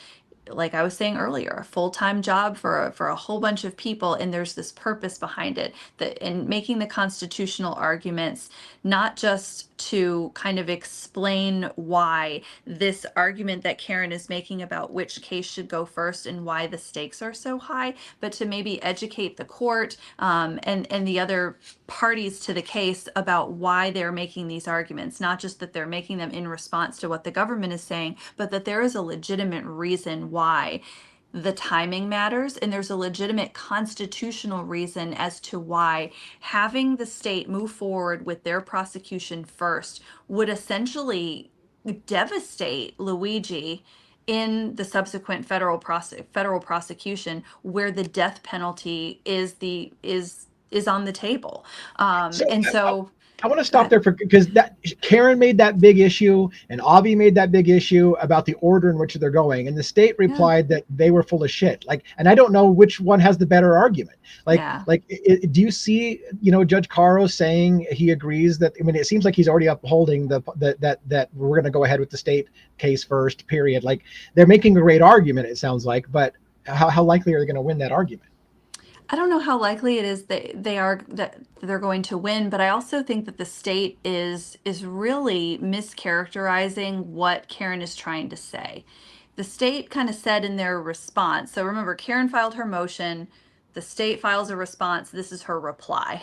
like I was saying earlier, a full-time job for a whole bunch of people, and there's this purpose behind it. That in making the constitutional arguments, not just to kind of explain why this argument that Karen is making about which case should go first and why the stakes are so high, but to maybe educate the court and the other parties to the case about why they're making these arguments, not just that they're making them in response to what the government is saying, but that there is a legitimate reason why the timing matters, and there's a legitimate constitutional reason as to why having the state move forward with their prosecution first would essentially devastate Luigi in the subsequent federal prosecution, where the death penalty is on the table. So And so I want to go stop ahead. there because that Karen made that big issue and Avi made that big issue about the order in which they're going, and the state Yeah, replied that they were full of shit. Like, and I don't know which one has the better argument. yeah. Do you see, Judge Caro saying he agrees that? I mean, it seems like he's already upholding that we're going to go ahead with the state case first. Period. Like, they're making a great argument. It sounds like, but how likely are they going to win that argument? I don't know how likely it is that they're going to win, but I also think that the state is really mischaracterizing what Karen is trying to say. The state kind of said in their response. So remember, Karen filed her motion, the state files a response, this is her reply.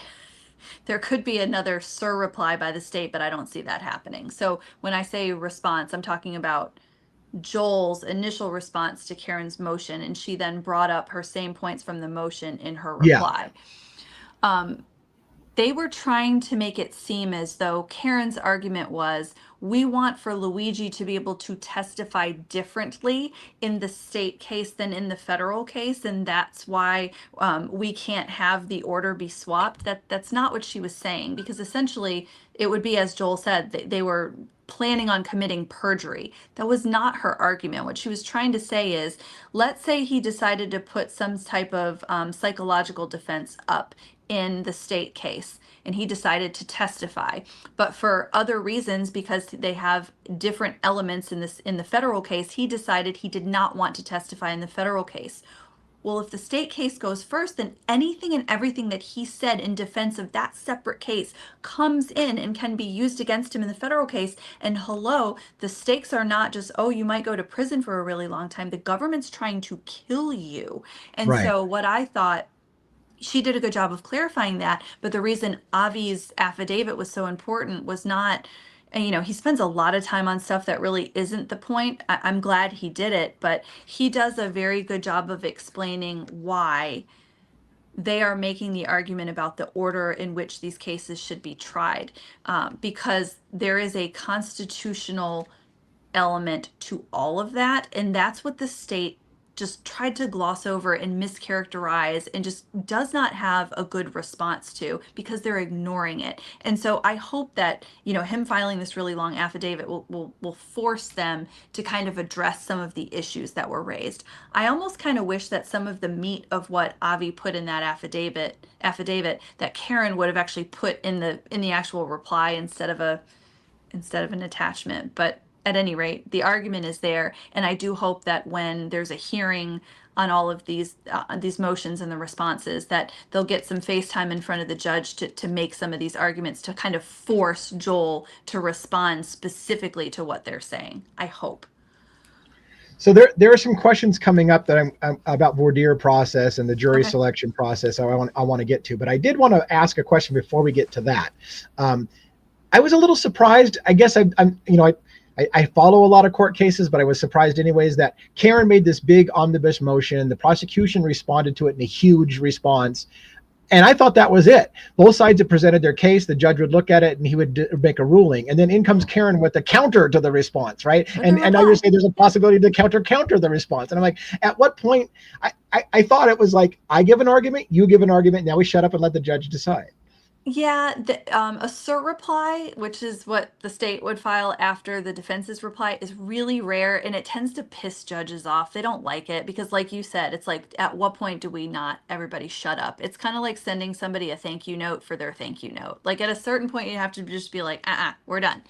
There could be another reply by the state, but I don't see that happening. So when I say response, I'm talking about Joel's initial response to Karen's motion, and she then brought up her same points from the motion in her Yeah. reply. They were trying to make it seem as though Karen's argument was, we want for Luigi to be able to testify differently in the state case than in the federal case, and that's why we can't have the order be swapped. That's not what she was saying, because essentially it would be, as Joel said, they were planning on committing perjury. That was not her argument. What she was trying to say is, let's say he decided to put some type of psychological defense up in the state case, and he decided to testify, but for other reasons, because they have different elements in the federal case, he decided he did not want to testify in the federal case. Well, if the state case goes first, then anything and everything that he said in defense of that separate case comes in and can be used against him in the federal case. And hello, the stakes are not just, oh, you might go to prison for a really long time. The government's trying to kill you. And Right. so what I thought, she did a good job of clarifying that, but the reason Avi's affidavit was so important was not, and, he spends a lot of time on stuff that really isn't the point. I'm glad he did it, but he does a very good job of explaining why they are making the argument about the order in which these cases should be tried, because there is a constitutional element to all of that, and that's what the state just tried to gloss over and mischaracterize and just does not have a good response to, because they're ignoring it. And so I hope that him filing this really long affidavit will force them to kind of address some of the issues that were raised. I almost kind of wish that some of the meat of what Avi put in that affidavit that Karen would have actually put in the actual reply instead of an attachment. But at any rate, the argument is there, and I do hope that when there's a hearing on all of these motions and the responses, that they'll get some face time in front of the judge to make some of these arguments, to kind of force Joel to respond specifically to what they're saying. I hope. So there are some questions coming up that I'm about voir dire process and the jury Okay. selection process. I want to get to, but I did want to ask a question before we get to that. I was a little surprised. I guess I follow a lot of court cases, but I was surprised anyways that Karen made this big omnibus motion. The prosecution responded to it in a huge response. And I thought that was it. Both sides had presented their case. The judge would look at it and he would make a ruling. And then in comes Karen with the counter to the response, right? And now you're saying there's a possibility to counter the response. And I'm like, at what point? I thought it was like, I give an argument, you give an argument. Now we shut up and let the judge decide. Yeah, a cert reply, which is what the state would file after the defense's reply, is really rare, and it tends to piss judges off. They don't like it because, like you said, it's like, at what point do we not everybody shut up? It's kind of like sending somebody a thank you note for their thank you note. Like, at a certain point, you have to just be like, we're done.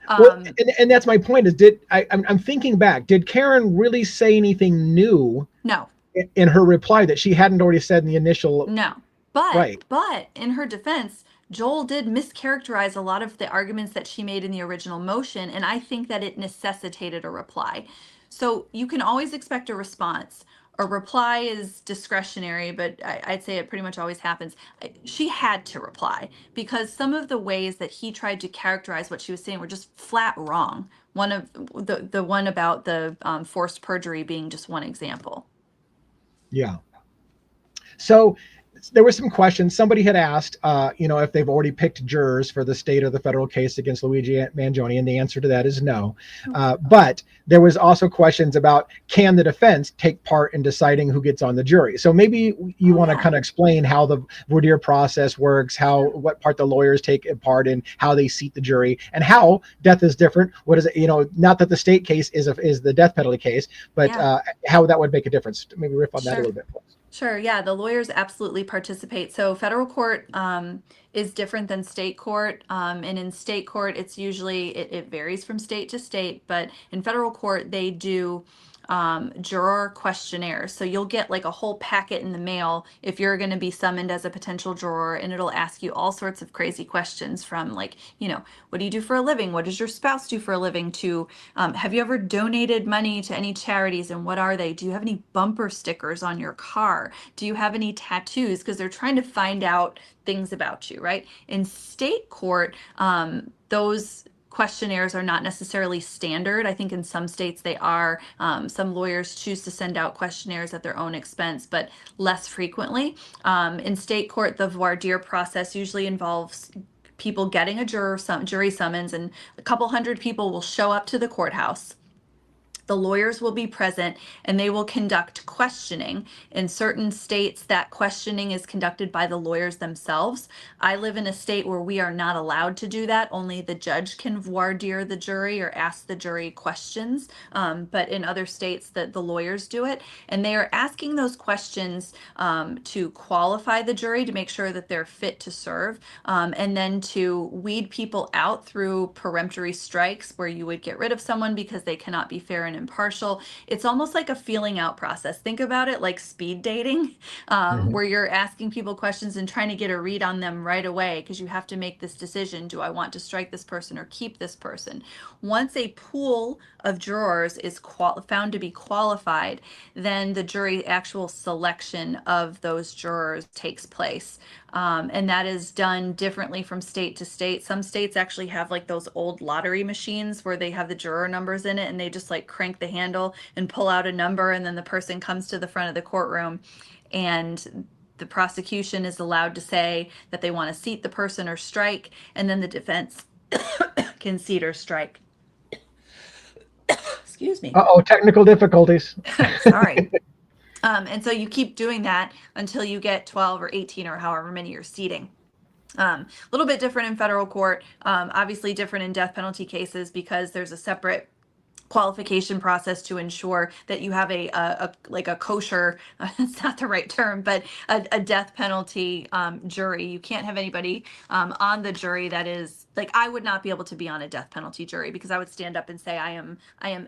Well, Um, and that's my point is I'm thinking back, did Karen really say anything new no, in her reply that she hadn't already said in the initial? no. But Right. but in her defense, Joel did mischaracterize a lot of the arguments that she made in the original motion, and I think that it necessitated a reply. So you can always expect a response. A reply is discretionary, but I'd say it pretty much always happens. She had to reply because some of the ways that he tried to characterize what she was saying were just flat wrong. One of the one about the forced perjury being just one example. Yeah. So there were some questions. Somebody had asked, if they've already picked jurors for the state or the federal case against Luigi Mangione, and the answer to that is no. But there was also questions about, can the defense take part in deciding who gets on the jury? So maybe you want to Yeah. kind of explain how the voir dire process works, what part the lawyers take part in, how they seat the jury, and how death is different. What is it? Not that the state case is the death penalty case, but Yeah. how that would make a difference. Maybe riff on that a Sure. little bit, please. Sure, yeah, the lawyers absolutely participate. So federal court is different than state court. And in state court, it's usually, it varies from state to state, but in federal court, they do juror questionnaires. So you'll get like a whole packet in the mail if you're going to be summoned as a potential juror, and it'll ask you all sorts of crazy questions from like, what do you do for a living? What does your spouse do for a living? To have you ever donated money to any charities, and what are they? Do you have any bumper stickers on your car? Do you have any tattoos? Because they're trying to find out things about you, right? In state court, those questionnaires are not necessarily standard. I think in some states they are. Some lawyers choose to send out questionnaires at their own expense, but less frequently. In state court, the voir dire process usually involves people getting a jury summons, and a couple hundred people will show up to the courthouse. The lawyers will be present and they will conduct questioning. In certain states, that questioning is conducted by the lawyers themselves. I live in a state where we are not allowed to do that. Only the judge can voir dire the jury or ask the jury questions. But in other states, the lawyers do it. And they are asking those questions to qualify the jury, to make sure that they're fit to serve, and then to weed people out through peremptory strikes, where you would get rid of someone because they cannot be fair and impartial. It's almost like a feeling out process. Think about it like speed dating, where you're asking people questions and trying to get a read on them right away, because you have to make this decision. Do I want to strike this person or keep this person? Once a pool of jurors is found to be qualified, then the jury actual selection of those jurors takes place. And that is done differently from state to state. Some states actually have like those old lottery machines where they have the juror numbers in it, and they just like crank the handle and pull out a number, and then the person comes to the front of the courtroom, and the prosecution is allowed to say that they want to seat the person or strike, and then the defense can seat or strike. Excuse me. Uh-oh, technical difficulties. Sorry. And so you keep doing that until you get 12 or 18 or however many you're seating. A little bit different in federal court, obviously different in death penalty cases, because there's a separate qualification process to ensure that you have a kosher, it's not the right term, but a death penalty jury. You can't have anybody on the jury that is like, I would not be able to be on a death penalty jury, because I would stand up and say I am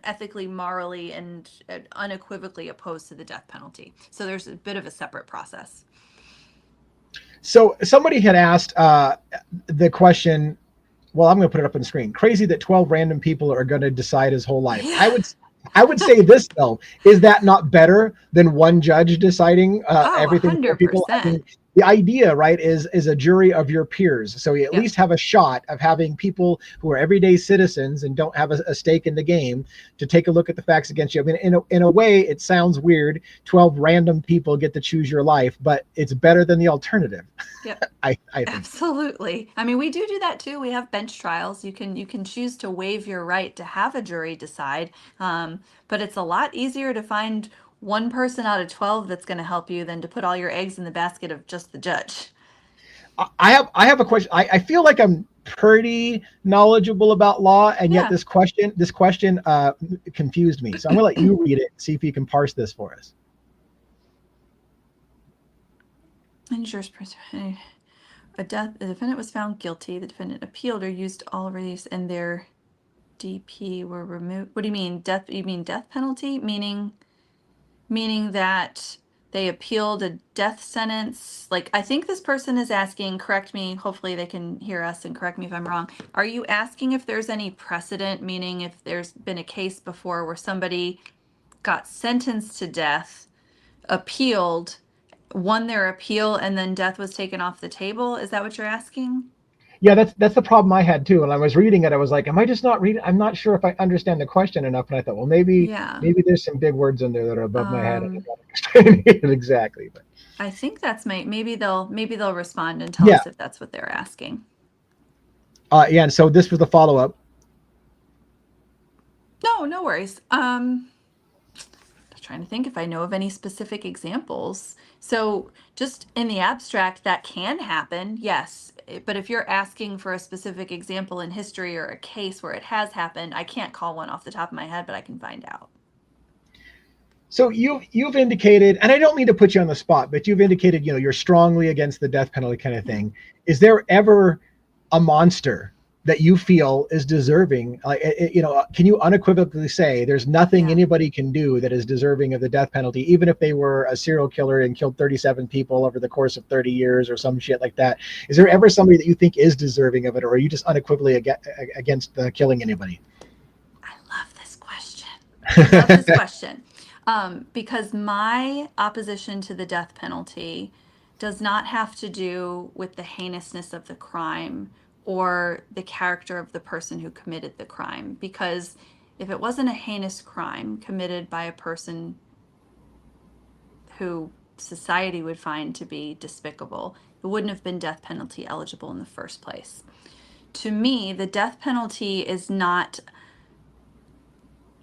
ethically, morally, and unequivocally opposed to the death penalty. So there's a bit of a separate process. So somebody had asked the question, well, I'm going to put it up on the screen. Crazy that 12 random people are going to decide his whole life. Yeah. I would say this, though. Is that not better than one judge deciding everything for people? I 100%. mean, the idea, right, is a jury of your peers. So you at Yep. least have a shot of having people who are everyday citizens and don't have a stake in the game to take a look at the facts against you. I mean, in a way, it sounds weird. 12 random people get to choose your life, but it's better than the alternative. Yep. I think. Absolutely. I mean, we do that too. We have bench trials. You can choose to waive your right to have a jury decide, but it's a lot easier to find one person out of 12 that's going to help you than to put all your eggs in the basket of just the judge. I have a question. I feel like I'm pretty knowledgeable about law, and yet Yeah. this question confused me. So I'm gonna let you read it and see if you can parse this for us. In jurisprudence, the defendant was found guilty. The defendant appealed or used all of these, and their DP were removed. What do you mean? Death? You mean death penalty? Meaning that they appealed a death sentence? Like, I think this person is asking, correct me, hopefully they can hear us and correct me if I'm wrong. Are you asking if there's any precedent, meaning if there's been a case before where somebody got sentenced to death, appealed, won their appeal, and then death was taken off the table? Is that what you're asking? Yeah, that's the problem I had too. When I was reading it, I was like, am I just not reading? I'm not sure if I understand the question enough. And I thought, well, maybe Yeah. there's some big words in there that are above my head. And I'm not understanding it exactly. But I think that's maybe they'll respond and tell yeah, us if that's what they're asking. yeah. And so this was the follow up. No worries. Trying to think if I know of any specific examples. So just in the abstract, that can happen, yes. But if you're asking for a specific example in history or a case where it has happened, I can't call one off the top of my head, but I can find out. So you've indicated, and I don't mean to put you on the spot, but you've indicated, you're strongly against the death penalty kind of thing. Is there ever a monster that you feel is deserving? Can you unequivocally say there's nothing anybody can do that is deserving of the death penalty, even if they were a serial killer and killed 37 people over the course of 30 years or some shit like that? Is there ever somebody that you think is deserving of it, or are you just unequivocally against killing anybody? I love this question. I love this question. Because my opposition to the death penalty does not have to do with the heinousness of the crime or the character of the person who committed the crime. Because if it wasn't a heinous crime committed by a person who society would find to be despicable, it wouldn't have been death penalty eligible in the first place. To me, the death penalty is not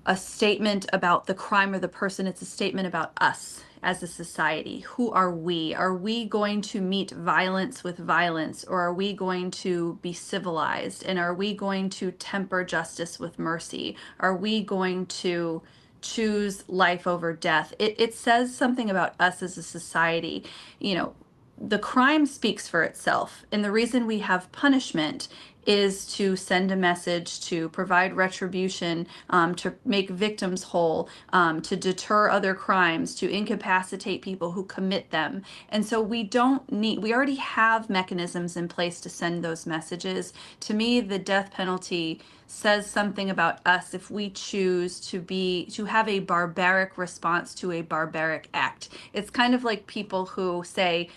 a statement about the crime or the person. It's a statement about us as a society. Who are we? Are we going to meet violence with violence, or are we going to be civilized? And are we going to temper justice with mercy? Are we going to choose life over death? It says something about us as a society. The crime speaks for itself. And the reason we have punishment is to send a message, to provide retribution, to make victims whole, to deter other crimes, to incapacitate people who commit them. And so we already have mechanisms in place to send those messages. To me, the death penalty says something about us if we choose to have a barbaric response to a barbaric act. It's kind of like people who say,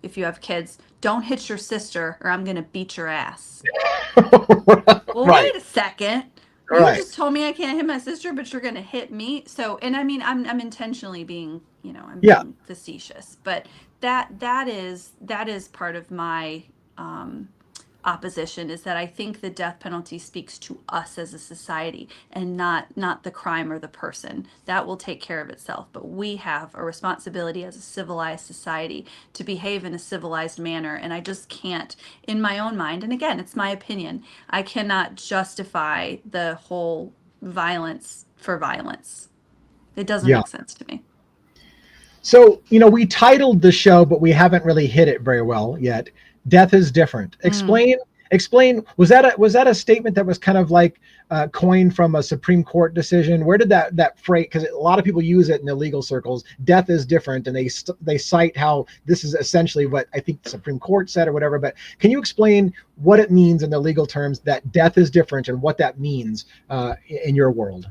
if you have kids, don't hit your sister or I'm going to beat your ass. Well, Right. wait a second. You Right. just told me I can't hit my sister, but you're going to hit me. So, and I mean, I'm intentionally being, I'm Yeah. being facetious, but that is part of my opposition, is that I think the death penalty speaks to us as a society and not the crime or the person. That will take care of itself, but we have a responsibility as a civilized society to behave in a civilized manner, and I just can't, in my own mind, and again, it's my opinion, I cannot justify the whole violence for violence. It doesn't Yeah. make sense to me. So, we titled the show, but we haven't really hit it very well yet. Death is different. Explain. Was that a statement that was kind of like coined from a Supreme Court decision? Where did that phrase? Because a lot of people use it in the legal circles. Death is different, and they cite how this is essentially what I think the Supreme Court said or whatever. But can you explain what it means in the legal terms that death is different and what that means in your world?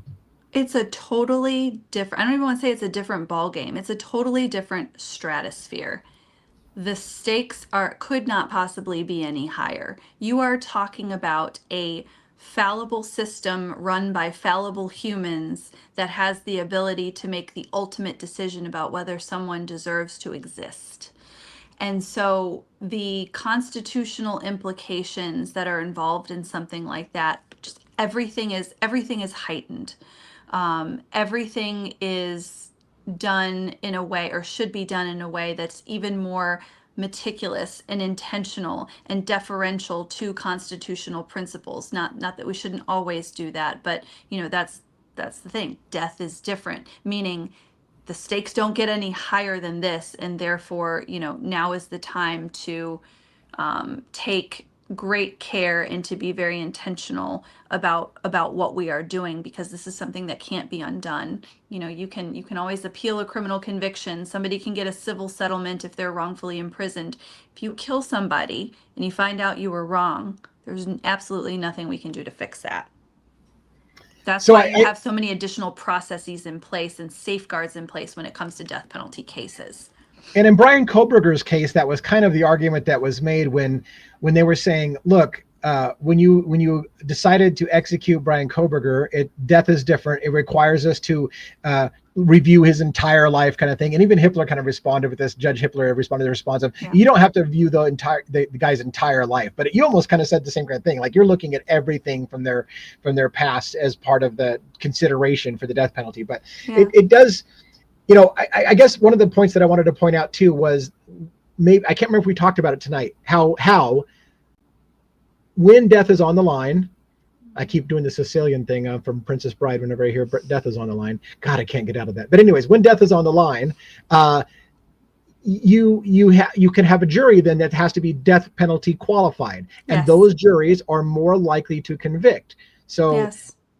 It's a totally different, I don't even want to say it's a different ball game. It's a totally different stratosphere. The stakes could not possibly be any higher. You are talking about a fallible system run by fallible humans that has the ability to make the ultimate decision about whether someone deserves to exist. And so the constitutional implications that are involved in something like that, just everything is heightened. Everything is done in a way, or should be done in a way, that's even more meticulous and intentional and deferential to constitutional principles. Not that we shouldn't always do that, but that's the thing. Death is different, meaning the stakes don't get any higher than this, and therefore now is the time to take great care and to be very intentional about what we are doing, because this is something that can't be undone. You can always appeal a criminal conviction. Somebody can get a civil settlement if they're wrongfully imprisoned. If you kill somebody and you find out you were wrong, there's absolutely nothing we can do to fix that. That's So why you have so many additional processes in place and safeguards in place when it comes to death penalty cases. And in Bryan Kohberger's case, that was kind of the argument that was made when they were saying, look, when you decided to execute Bryan Kohberger, death is different. It requires us to review his entire life, kind of thing. And even Hitler kind of responded with this. Judge Hitler responded the response of, you don't have to view the guy's entire life, but you almost kind of said the same kind of thing. Like, you're looking at everything from their past as part of the consideration for the death penalty. But it does. I guess one of the points that I wanted to point out too was, maybe I can't remember if we talked about it tonight, how when death is on the line, I keep doing the Sicilian thing from Princess Bride whenever I hear death is on the line. God, I can't get out of that. But anyways, when death is on the line, you can have a jury then that has to be death penalty qualified, and those juries are more likely to convict. So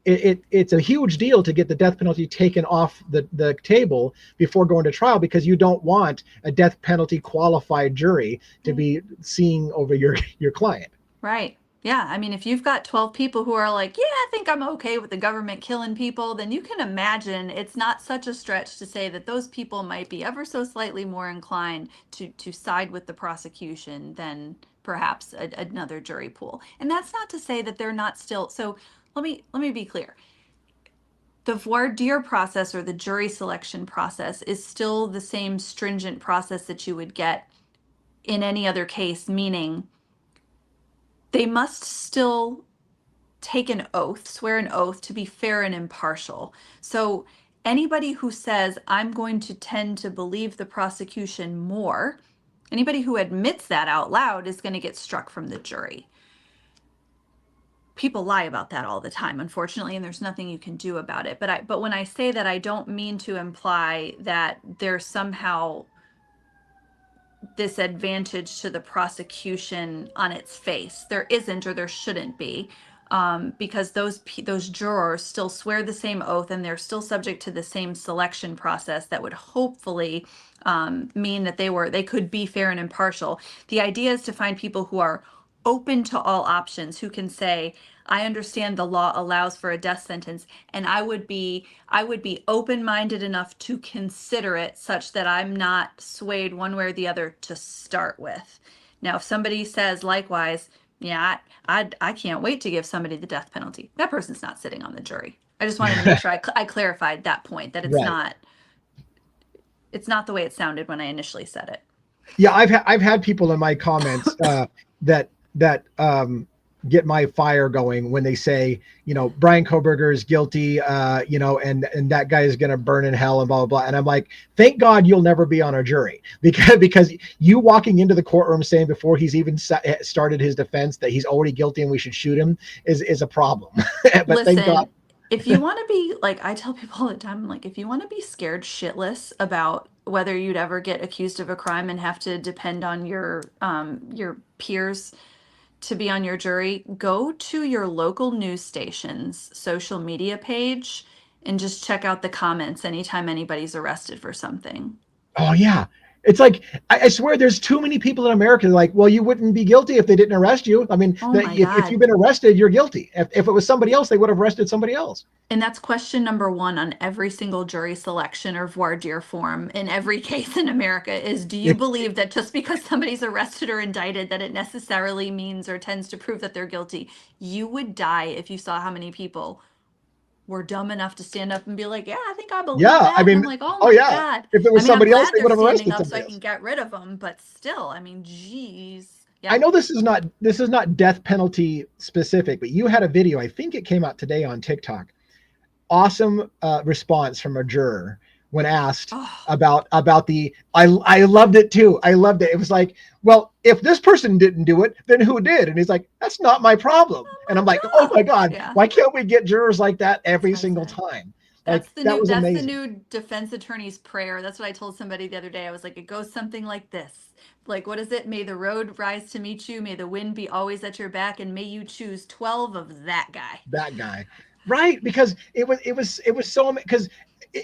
it's a huge deal to get the death penalty taken off the table before going to trial, because you don't want a death penalty qualified jury to be seeing over your client. Right. Yeah. I mean, if you've got 12 people who are like, yeah, I think I'm okay with the government killing people, then you can imagine it's not such a stretch to say that those people might be ever so slightly more inclined to side with the prosecution than perhaps another jury pool. And that's not to say that they're not still. So let me be clear. The voir dire process, or the jury selection process, is still the same stringent process that you would get in any other case, meaning they must still take an oath, swear an oath to be fair and impartial. So anybody who says, I'm going to tend to believe the prosecution more, anybody who admits that out loud is going to get struck from the jury. People lie about that all the time, unfortunately, and there's nothing you can do about it. But when I say that, I don't mean to imply that there's somehow this advantage to the prosecution on its face. There isn't, or there shouldn't be, because those jurors still swear the same oath, and they're still subject to the same selection process that would hopefully mean that they could be fair and impartial. The idea is to find people who are open to all options, who can say, I understand the law allows for a death sentence, and I would be open-minded enough to consider it, such that I'm not swayed one way or the other to start with. Now, if somebody says likewise, yeah, I can't wait to give somebody the death penalty, that person's not sitting on the jury. I just wanted to make sure I clarified that point, that it's not the way it sounded when I initially said it. Yeah, I've had people in my comments that get my fire going when they say, Bryan Kohberger is guilty, and that guy is going to burn in hell and blah, blah, blah. And I'm like, thank God you'll never be on a jury, because you walking into the courtroom saying before he's even started his defense that he's already guilty and we should shoot him is a problem. But listen, thank God. If you want to be, like I tell people all the time, like, if you want to be scared shitless about whether you'd ever get accused of a crime and have to depend on your peers to be on your jury, go to your local news station's social media page and just check out the comments anytime anybody's arrested for something. Oh yeah. It's like, I swear there's too many people in America like, well, you wouldn't be guilty if they didn't arrest you. I mean, if you've been arrested, you're guilty. If it was somebody else, they would have arrested somebody else. And that's question number one on every single jury selection or voir dire form in every case in America is, do you believe that just because somebody's arrested or indicted that it necessarily means or tends to prove that they're guilty? You would die if you saw how many people were dumb enough to stand up and be like, yeah, I think I believe that. I mean, and I'm like, oh my God. If it was somebody else, they would have arrested somebody else. So I can get rid of them, but still, I mean, geez. Yeah. I know this is not death penalty specific, but you had a video, I think it came out today on TikTok. Awesome response from a juror when asked about the, I loved it too. I loved it. It was like, well, if this person didn't do it, then who did? And he's like, that's not my problem. And I'm like, oh my God, why can't we get jurors like that every single time? Like, That's the that new was that's the amazing. new defense attorney's prayer. That's what I told somebody the other day. I was like, it goes something like this. Like, what is it? May the road rise to meet you, may the wind be always at your back, and may you choose 12 of that guy. That guy, right? Because it was so, because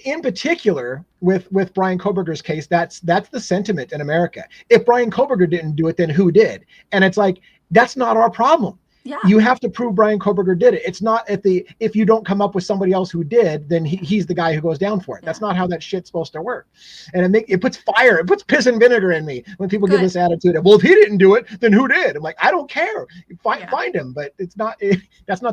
in particular with Bryan Kohberger's case, that's the sentiment in America. If Bryan Kohberger didn't do it, then who did? And it's like, that's not our problem. Yeah. You have to prove Bryan Kohberger did it. It's not if you don't come up with somebody else who did, then he's the guy who goes down for it. That's not how that shit's supposed to work. And it puts piss and vinegar in me when people give Good. this attitude of, well, if he didn't do it, then who did? I'm like, I don't care. Yeah. Find him, but that's not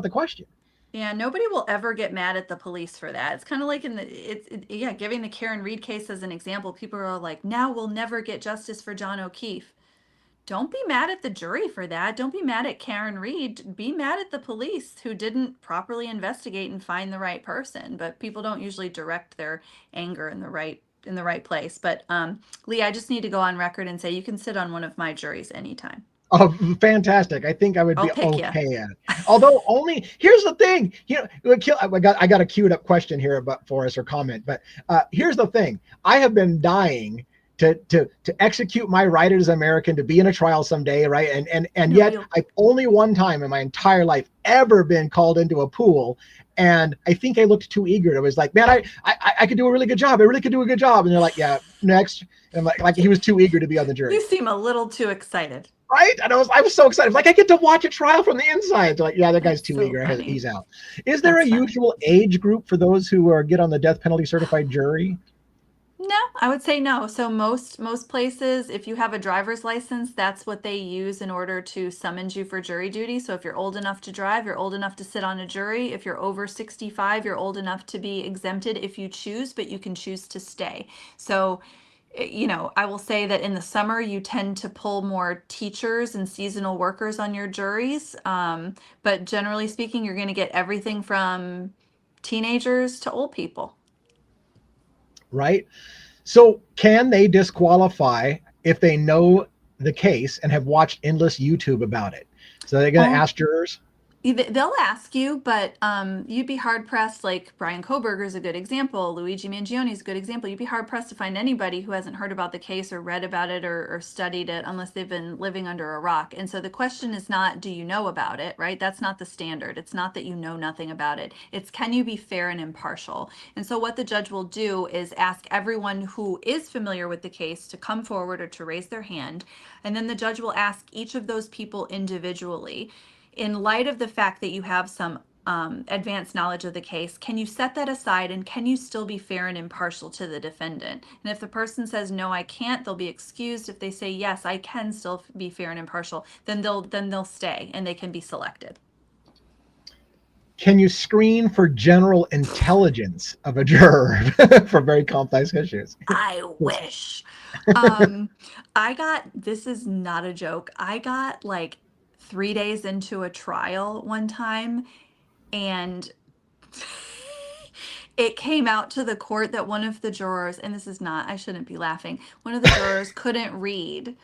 the question. Yeah, nobody will ever get mad at the police for that. It's kind of like giving the Karen Reed case as an example. People are like, now we'll never get justice for John O'Keefe. Don't be mad at the jury for that. Don't be mad at Karen Reed. Be mad at the police who didn't properly investigate and find the right person. But people don't usually direct their anger in the right place. But Lee, I just need to go on record and say you can sit on one of my juries anytime. Oh, fantastic. I think I would I'll be pick ya. okay at it. Although here's the thing, I got a queued up question here for us, or comment, but here's the thing. I have been dying to execute my right as an American to be in a trial someday, right? And yet I've only one time in my entire life ever been called into a pool. And I think I looked too eager. I was like, man, I could do a really good job. I really could do a good job. And they're like, yeah, next. And I'm like he was too eager to be on the jury. You seem a little too excited. Right? And I was so excited. Like, I get to watch a trial from the inside. Like, yeah, that guy's too So eager. funny. He's out. Is there That's a funny. usual age group for those who get on the death penalty certified jury? No, I would say no. So most places, if you have a driver's license, that's what they use in order to summons you for jury duty. So if you're old enough to drive, you're old enough to sit on a jury. If you're over 65, you're old enough to be exempted if you choose, but you can choose to stay. So I will say that in the summer, you tend to pull more teachers and seasonal workers on your juries. But generally speaking, you're going to get everything from teenagers to old people. Right? So can they disqualify if they know the case and have watched endless YouTube about it? So they're going to ask jurors? They'll ask you, but you'd be hard pressed. Like Bryan Kohberger is a good example. Luigi Mangione is a good example. You'd be hard pressed to find anybody who hasn't heard about the case or read about it or studied it unless they've been living under a rock. And so the question is not, do you know about it, right? That's not the standard. It's not that you know nothing about it. It's, can you be fair and impartial? And so what the judge will do is ask everyone who is familiar with the case to come forward or to raise their hand. And then the judge will ask each of those people individually, in light of the fact that you have some advanced knowledge of the case, can you set that aside and can you still be fair and impartial to the defendant? And if the person says, no, I can't, they'll be excused. If they say, yes, I can still be fair and impartial, then they'll stay and they can be selected. Can you screen for general intelligence of a juror for very complex issues? I wish. This is not a joke. I got like 3 days into a trial one time, and it came out to the court that one of the jurors, and I shouldn't be laughing, one of the jurors couldn't read.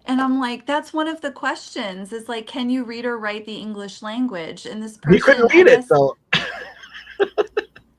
And I'm like, that's one of the questions, is like, can you read or write the English language? And this person, We couldn't read it, though.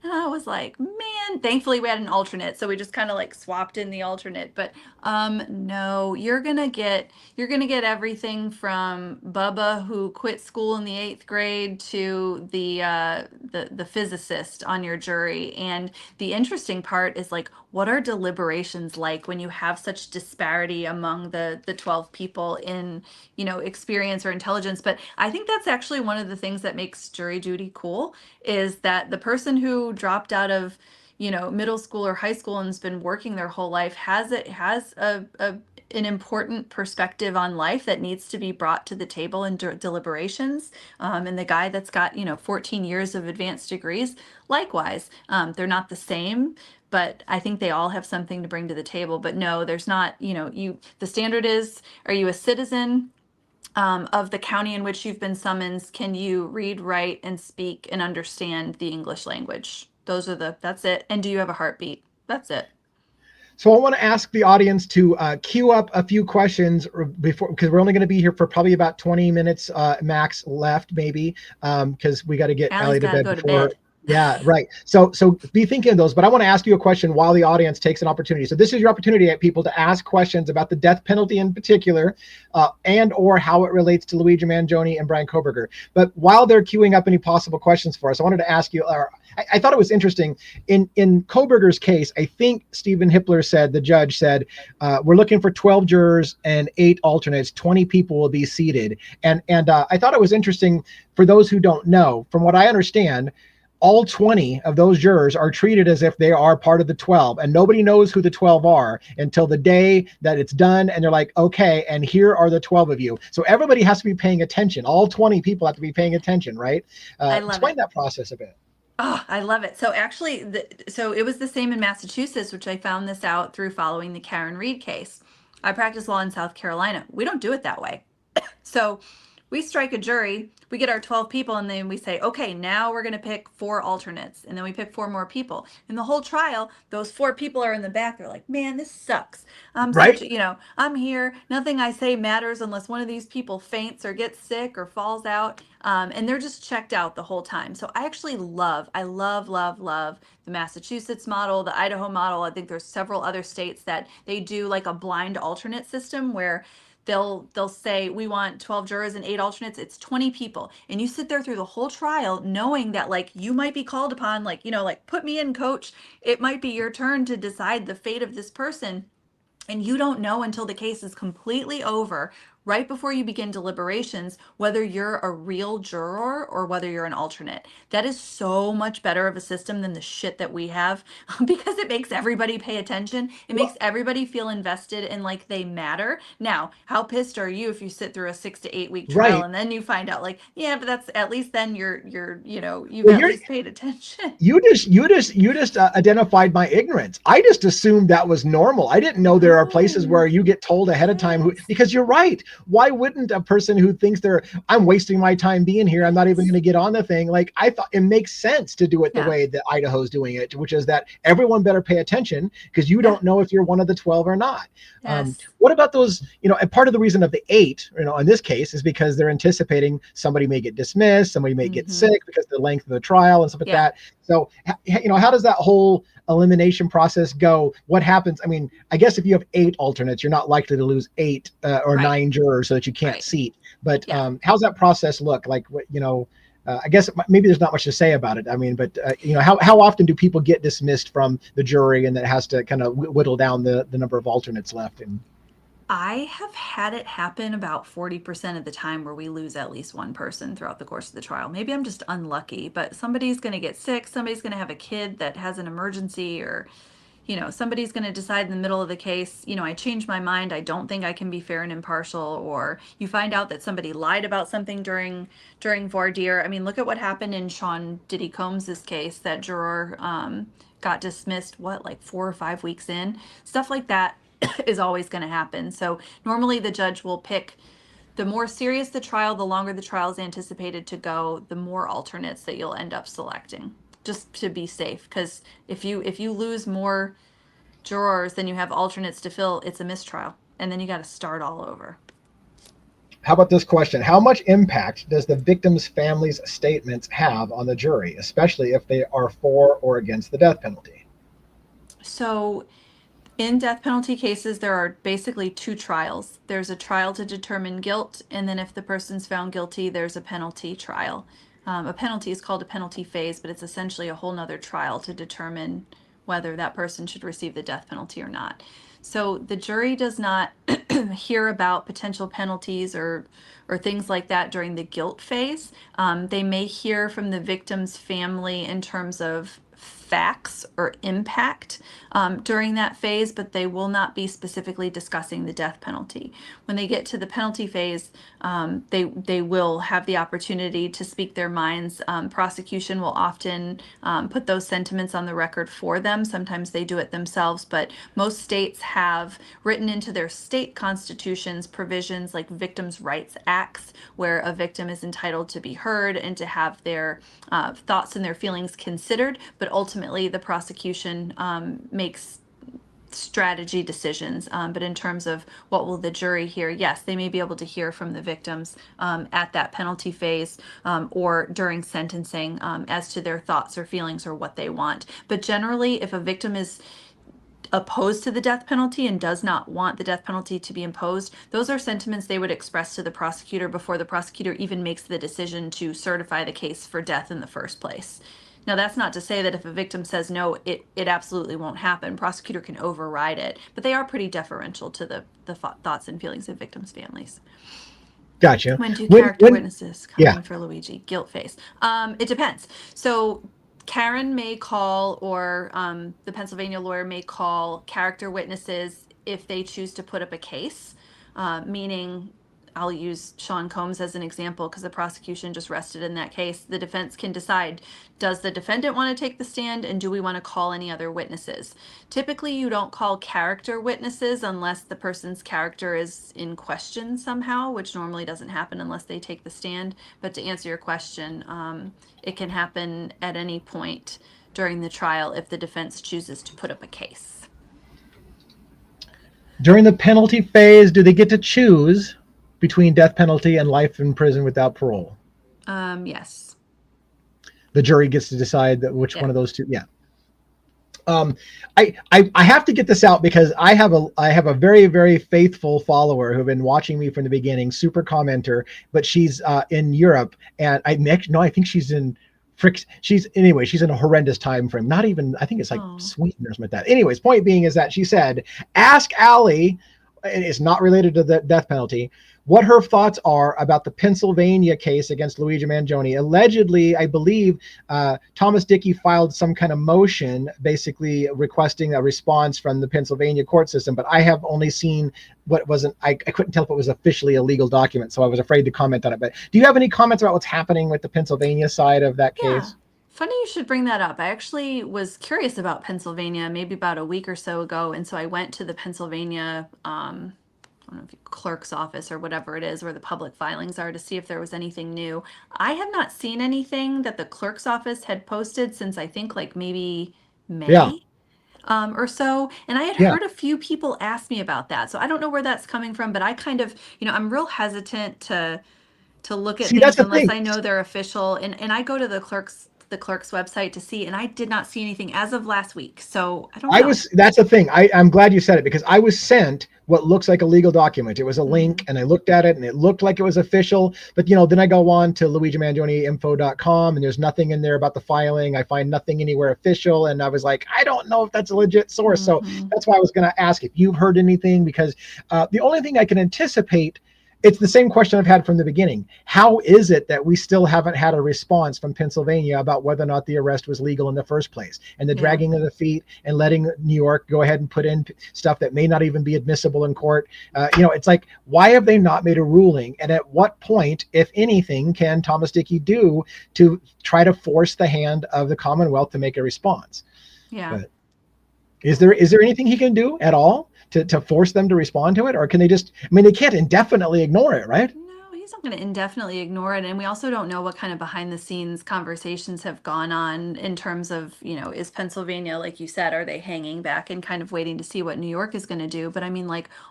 And I was like, man, thankfully we had an alternate, so we just kind of like swapped in the alternate. But no, you're gonna get everything from Bubba who quit school in the 8th grade to the physicist on your jury. And the interesting part is like, what are deliberations like when you have such disparity among the 12 people in experience or intelligence? But I think that's actually one of the things that makes jury duty cool, is that the person who dropped out of middle school or high school and has been working their whole life has an important perspective on life that needs to be brought to the table in deliberations. And the guy that's got 14 years of advanced degrees, likewise. They're not the same, but I think they all have something to bring to the table. But no, there's not. The standard is, are you a citizen of the county in which you've been summoned? Can you read, write, and speak and understand the English language? That's it. And do you have a heartbeat? That's it. So I want to ask the audience to queue up a few questions before, because we're only going to be here for probably about 20 minutes max left, maybe, because we got to get Allie to bed before. Yeah, right. So be thinking of those. But I want to ask you a question while the audience takes an opportunity. So this is your opportunity, people, to ask questions about the death penalty in particular, and or how it relates to Luigi Mangione and Bryan Kohberger. But while they're queuing up any possible questions for us, I wanted to ask you. I thought it was interesting in Kohberger's case. I think Stephen Hippler said, the judge said, we're looking for 12 jurors and 8 alternates. 20 people will be seated. And I thought it was interesting for those who don't know. From what I understand, all 20 of those jurors are treated as if they are part of the 12, and nobody knows who the 12 are until the day that it's done. And they're like, okay, and here are the 12 of you. So everybody has to be paying attention. All 20 people have to be paying attention, right? I love Explain it. that process a bit. Oh, I love it. So actually, so it was the same in Massachusetts, which I found this out through following the Karen Reed case. I practice law in South Carolina. We don't do it that way. So we strike a jury, we get our 12 people, and then we say, okay, now we're going to pick 4 alternates. And then we pick 4 more people. In the whole trial, those 4 people are in the back. They're like, man, this sucks. I'm Right? such, I'm here. Nothing I say matters unless one of these people faints or gets sick or falls out. And they're just checked out the whole time. So I love, love the Massachusetts model, the Idaho model. I think there's several other states that they do like a blind alternate system where they'll say we want 12 jurors and 8 alternates. It's 20 people, and you sit there through the whole trial knowing that like you might be called upon, like like put me in, coach, it might be your turn to decide the fate of this person. And you don't know until the case is completely over, right before you begin deliberations, whether you're a real juror or whether you're an alternate. That is so much better of a system than the shit that we have because it makes everybody pay attention. It makes everybody feel invested and like they matter. Now, how pissed are you if you sit through a 6 to 8 week trial Right. and then you find out like, yeah, but that's at least then you've Well, at least paid attention. you just identified my ignorance. I just assumed that was normal. I didn't know there are places No. where you get told ahead of time because you're right. Why wouldn't a person who thinks I'm wasting my time being here, I'm not even going to get on the thing, like I thought it makes sense to do it the Yeah. way that Idaho's doing it, which is that everyone better pay attention because you don't know if you're one of the 12 or not. Yes. What about those, and part of the reason of the 8, in this case is because they're anticipating somebody may get dismissed, somebody may get sick because of the length of the trial and stuff like that. So, how does that whole elimination process go? What happens? I mean, I guess if you have 8 alternates, you're not likely to lose 8 or 9 jurors so that you can't seat. But how's that process look? Like, I guess maybe there's not much to say about it. I mean, but how often do people get dismissed from the jury and that has to kind of whittle down the number of alternates left? And I have had it happen about 40% of the time where we lose at least one person throughout the course of the trial. Maybe I'm just unlucky, but somebody's going to get sick, somebody's going to have a kid that has an emergency, or somebody's going to decide in the middle of the case, I changed my mind, I don't think I can be fair and impartial, or you find out that somebody lied about something during voir dire. I mean, look at what happened in Sean Diddy Combs's case. That juror got dismissed, like 4 or 5 weeks in. Stuff like that is always going to happen. So normally the judge will pick, the more serious the trial, the longer the trial is anticipated to go, the more alternates that you'll end up selecting, just to be safe. Because if you lose more jurors than you have alternates to fill, it's a mistrial, and then you got to start all over. how about this question? How much impact does the victim's family's statements have on the jury, especially if they are for or against the death penalty? So in death penalty cases, there are basically 2 trials. There's a trial to determine guilt, and then if the person's found guilty, there's a penalty trial. A penalty is called a penalty phase, but it's essentially a whole nother trial to determine whether that person should receive the death penalty or not. So the jury does not hear about potential penalties or things like that during the guilt phase. They may hear from the victim's family in terms of facts or impact during that phase, but they will not be specifically discussing the death penalty. When they get to the penalty phase, they will have the opportunity to speak their minds. Prosecution will often put those sentiments on the record for them. Sometimes they do it themselves, but most states have written into their state constitutions provisions like victims' rights acts, where a victim is entitled to be heard and to have their thoughts and their feelings considered, but ultimately the prosecution makes strategy decisions. But in terms of what will the jury hear, yes, they may be able to hear from the victims at that penalty phase or during sentencing as to their thoughts or feelings or what they want. But generally, if a victim is opposed to the death penalty and does not want the death penalty to be imposed, those are sentiments they would express to the prosecutor before the prosecutor even makes the decision to certify the case for death in the first place. Now, that's not to say that if a victim says no, it absolutely won't happen. Prosecutor can override it, but they are pretty deferential to the thoughts and feelings of victims' families. Gotcha. When do character witnesses come yeah. in for Luigi? Guilt phase. It depends. So Karen may call, or the Pennsylvania lawyer may call character witnesses if they choose to put up a case, meaning I'll use Sean Combs as an example because the prosecution just rested in that case. The defense can decide, does the defendant want to take the stand, and do we want to call any other witnesses? Typically, you don't call character witnesses unless the person's character is in question somehow, which normally doesn't happen unless they take the stand. But to answer your question, it can happen at any point during the trial if the defense chooses to put up a case. During the penalty phase, do they get to choose between death penalty and life in prison without parole? Yes. The jury gets to decide which one of those two. Yeah. I have to get this out because I have a very, very faithful follower who've been watching me from the beginning, super commenter, but she's in Europe, and I think she's in she's in a horrendous time frame. Not even, I think it's like Sweden or something like that. Anyways, point being is that she said, ask Allie, and it's not related to the death penalty, what her thoughts are about the Pennsylvania case against Luigi Mangione. Allegedly, I believe Thomas Dickey filed some kind of motion basically requesting a response from the Pennsylvania court system, but I have only seen what wasn't, I couldn't tell if it was officially a legal document, so I was afraid to comment on it. But do you have any comments about what's happening with the Pennsylvania side of that case? Funny you should bring that up. I actually was curious about Pennsylvania maybe about a week or so ago, and so I went to the Pennsylvania I don't know if clerk's office or whatever it is where the public filings are to see if there was anything new. I have not seen anything that the clerk's office had posted since I think like maybe May or so. And I had heard a few people ask me about that. So I don't know where that's coming from, but I kind of, I'm real hesitant to look at things unless I know they're official. And I go to the clerk's website to see, and I did not see anything as of last week. So I don't know. That's the thing. I'm glad you said it because I was sent what looks like a legal document. It was a link and I looked at it and it looked like it was official, but then I go on to luigimangione.info.com and there's nothing in there about the filing. I find nothing anywhere official. And I was like, I don't know if that's a legit source. So that's why I was going to ask if you've heard anything, because the only thing I can anticipate, it's the same question I've had from the beginning. How is it that we still haven't had a response from Pennsylvania about whether or not the arrest was legal in the first place, and the dragging of the feet and letting New York go ahead and put in stuff that may not even be admissible in court? It's like, why have they not made a ruling? And at what point, if anything, can Thomas Dickey do to try to force the hand of the Commonwealth to make a response? But is there anything he can do at all to force them to respond to it? Or can they just, they can't indefinitely ignore it, right? No, he's not going to indefinitely ignore it. And we also don't know what kind of behind the scenes conversations have gone on in terms of, is Pennsylvania, like you said, are they hanging back and kind of waiting to see what New York is going to do? But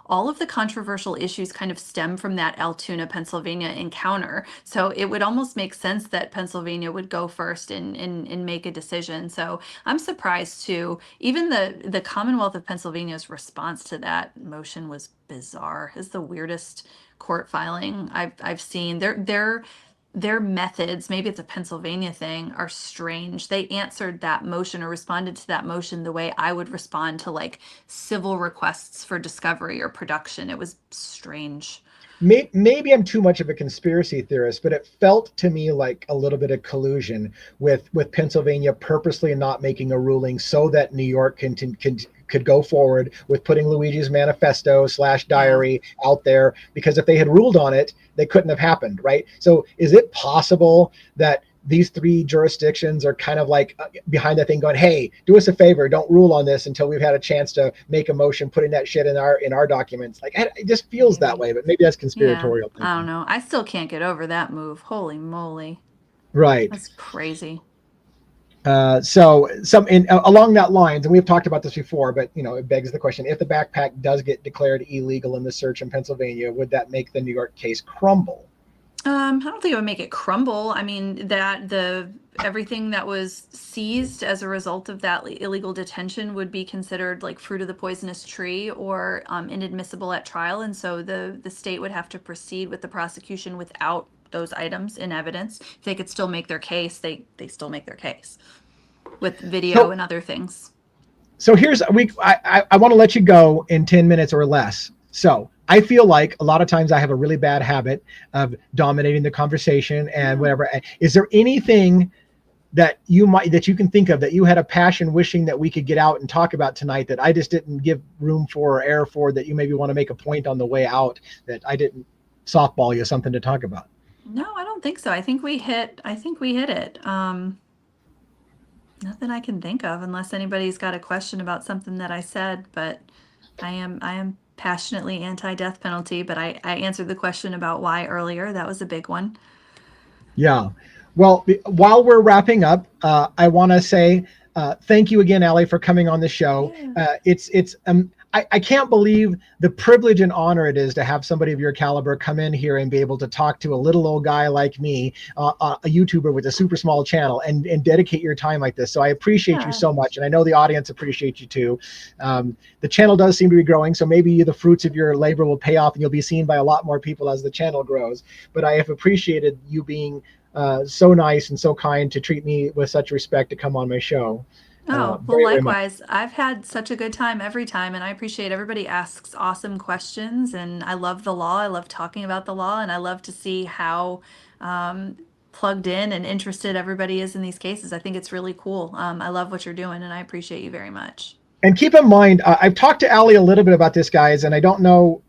all of the controversial issues kind of stem from that Altoona, Pennsylvania encounter. So it would almost make sense that Pennsylvania would go first and make a decision. So I'm surprised too. Even the Commonwealth of Pennsylvania's response to that motion was bizarre. It's the weirdest court filing I've seen. Their methods, maybe it's a Pennsylvania thing, are strange. They answered that motion or responded to that motion the way I would respond to like civil requests for discovery or production. It was strange. Maybe I'm too much of a conspiracy theorist, but it felt to me like a little bit of collusion with Pennsylvania purposely not making a ruling so that New York could go forward with putting Luigi's manifesto / diary out there, because if they had ruled on it, they couldn't have happened, right? So is it possible that these three jurisdictions are kind of like behind that thing going, hey, do us a favor, don't rule on this until we've had a chance to make a motion, putting that shit in our documents? Like, it just feels that way, but maybe that's conspiratorial. I don't know. I still can't get over that move. Holy moly. Right. That's crazy. So along that lines, and we've talked about this before, but it begs the question: if the backpack does get declared illegal in the search in Pennsylvania, would that make the New York case crumble? I don't think it would make it crumble. I mean, everything that was seized as a result of that illegal detention would be considered like fruit of the poisonous tree or inadmissible at trial, and so the state would have to proceed with the prosecution without those items in evidence. If they could still make their case, they still make their case with video and other things. So I want to let you go in 10 minutes or less. So I feel like a lot of times I have a really bad habit of dominating the conversation and whatever. Is there anything that you can think of that you had a passion wishing that we could get out and talk about tonight that I just didn't give room for or air for, that you maybe want to make a point on the way out that I didn't softball you something to talk about? No, I don't think so. I think we hit it. Nothing I can think of unless anybody's got a question about something that I said, but I am passionately anti-death penalty, but I answered the question about why earlier. That was a big one. Yeah. Well, while we're wrapping up, I want to say thank you again, Allie, for coming on the show. Yeah. I can't believe the privilege and honor it is to have somebody of your caliber come in here and be able to talk to a little old guy like me, a YouTuber with a super small channel, and dedicate your time like this. So I appreciate you so much. And I know the audience appreciates you too. The channel does seem to be growing, so maybe the fruits of your labor will pay off and you'll be seen by a lot more people as the channel grows. But I have appreciated you being so nice and so kind to treat me with such respect to come on my show. Oh, well, likewise. I've had such a good time every time, and I appreciate everybody asks awesome questions, and I love the law. I love talking about the law, and I love to see how plugged in and interested everybody is in these cases. I think it's really cool. I love what you're doing, and I appreciate you very much. And keep in mind, I've talked to Allie a little bit about this, guys, and I don't know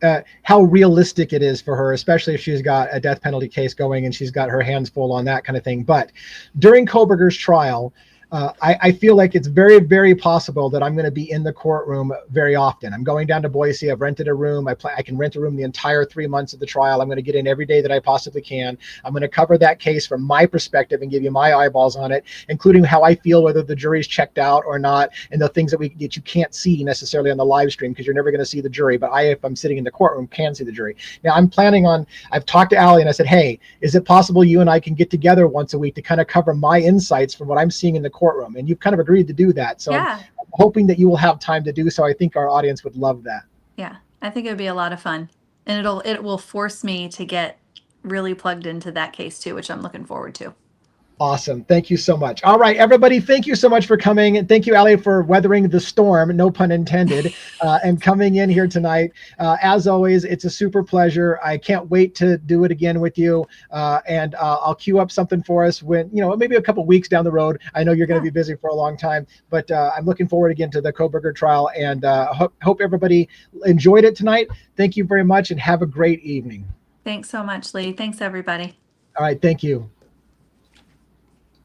how realistic it is for her, especially if she's got a death penalty case going and she's got her hands full on that kind of thing. But during Kohberger's trial, I feel like it's very, very possible that I'm going to be in the courtroom very often. I'm going down to Boise. I've rented a room. I can rent a room the entire 3 months of the trial. I'm going to get in every day that I possibly can. I'm going to cover that case from my perspective and give you my eyeballs on it, including how I feel, whether the jury's checked out or not, and the things that you can't see necessarily on the live stream because you're never going to see the jury. But if I'm sitting in the courtroom, can see the jury. Now, I've talked to Allie and I said, hey, is it possible you and I can get together once a week to kind of cover my insights from what I'm seeing in the courtroom? And you've kind of agreed to do that. So I'm hoping that you will have time to do so. I think our audience would love that. Yeah, I think it would be a lot of fun. And it will force me to get really plugged into that case too, which I'm looking forward to. Awesome. Thank you so much. All right, everybody, thank you so much for coming. And thank you, Allie, for weathering the storm, no pun intended, and coming in here tonight. As always, it's a super pleasure. I can't wait to do it again with you. And I'll queue up something for us when, maybe a couple weeks down the road. I know you're going to be busy for a long time, but I'm looking forward again to the Kohberger trial, and hope everybody enjoyed it tonight. Thank you very much and have a great evening. Thanks so much, Lee. Thanks, everybody. All right. Thank you.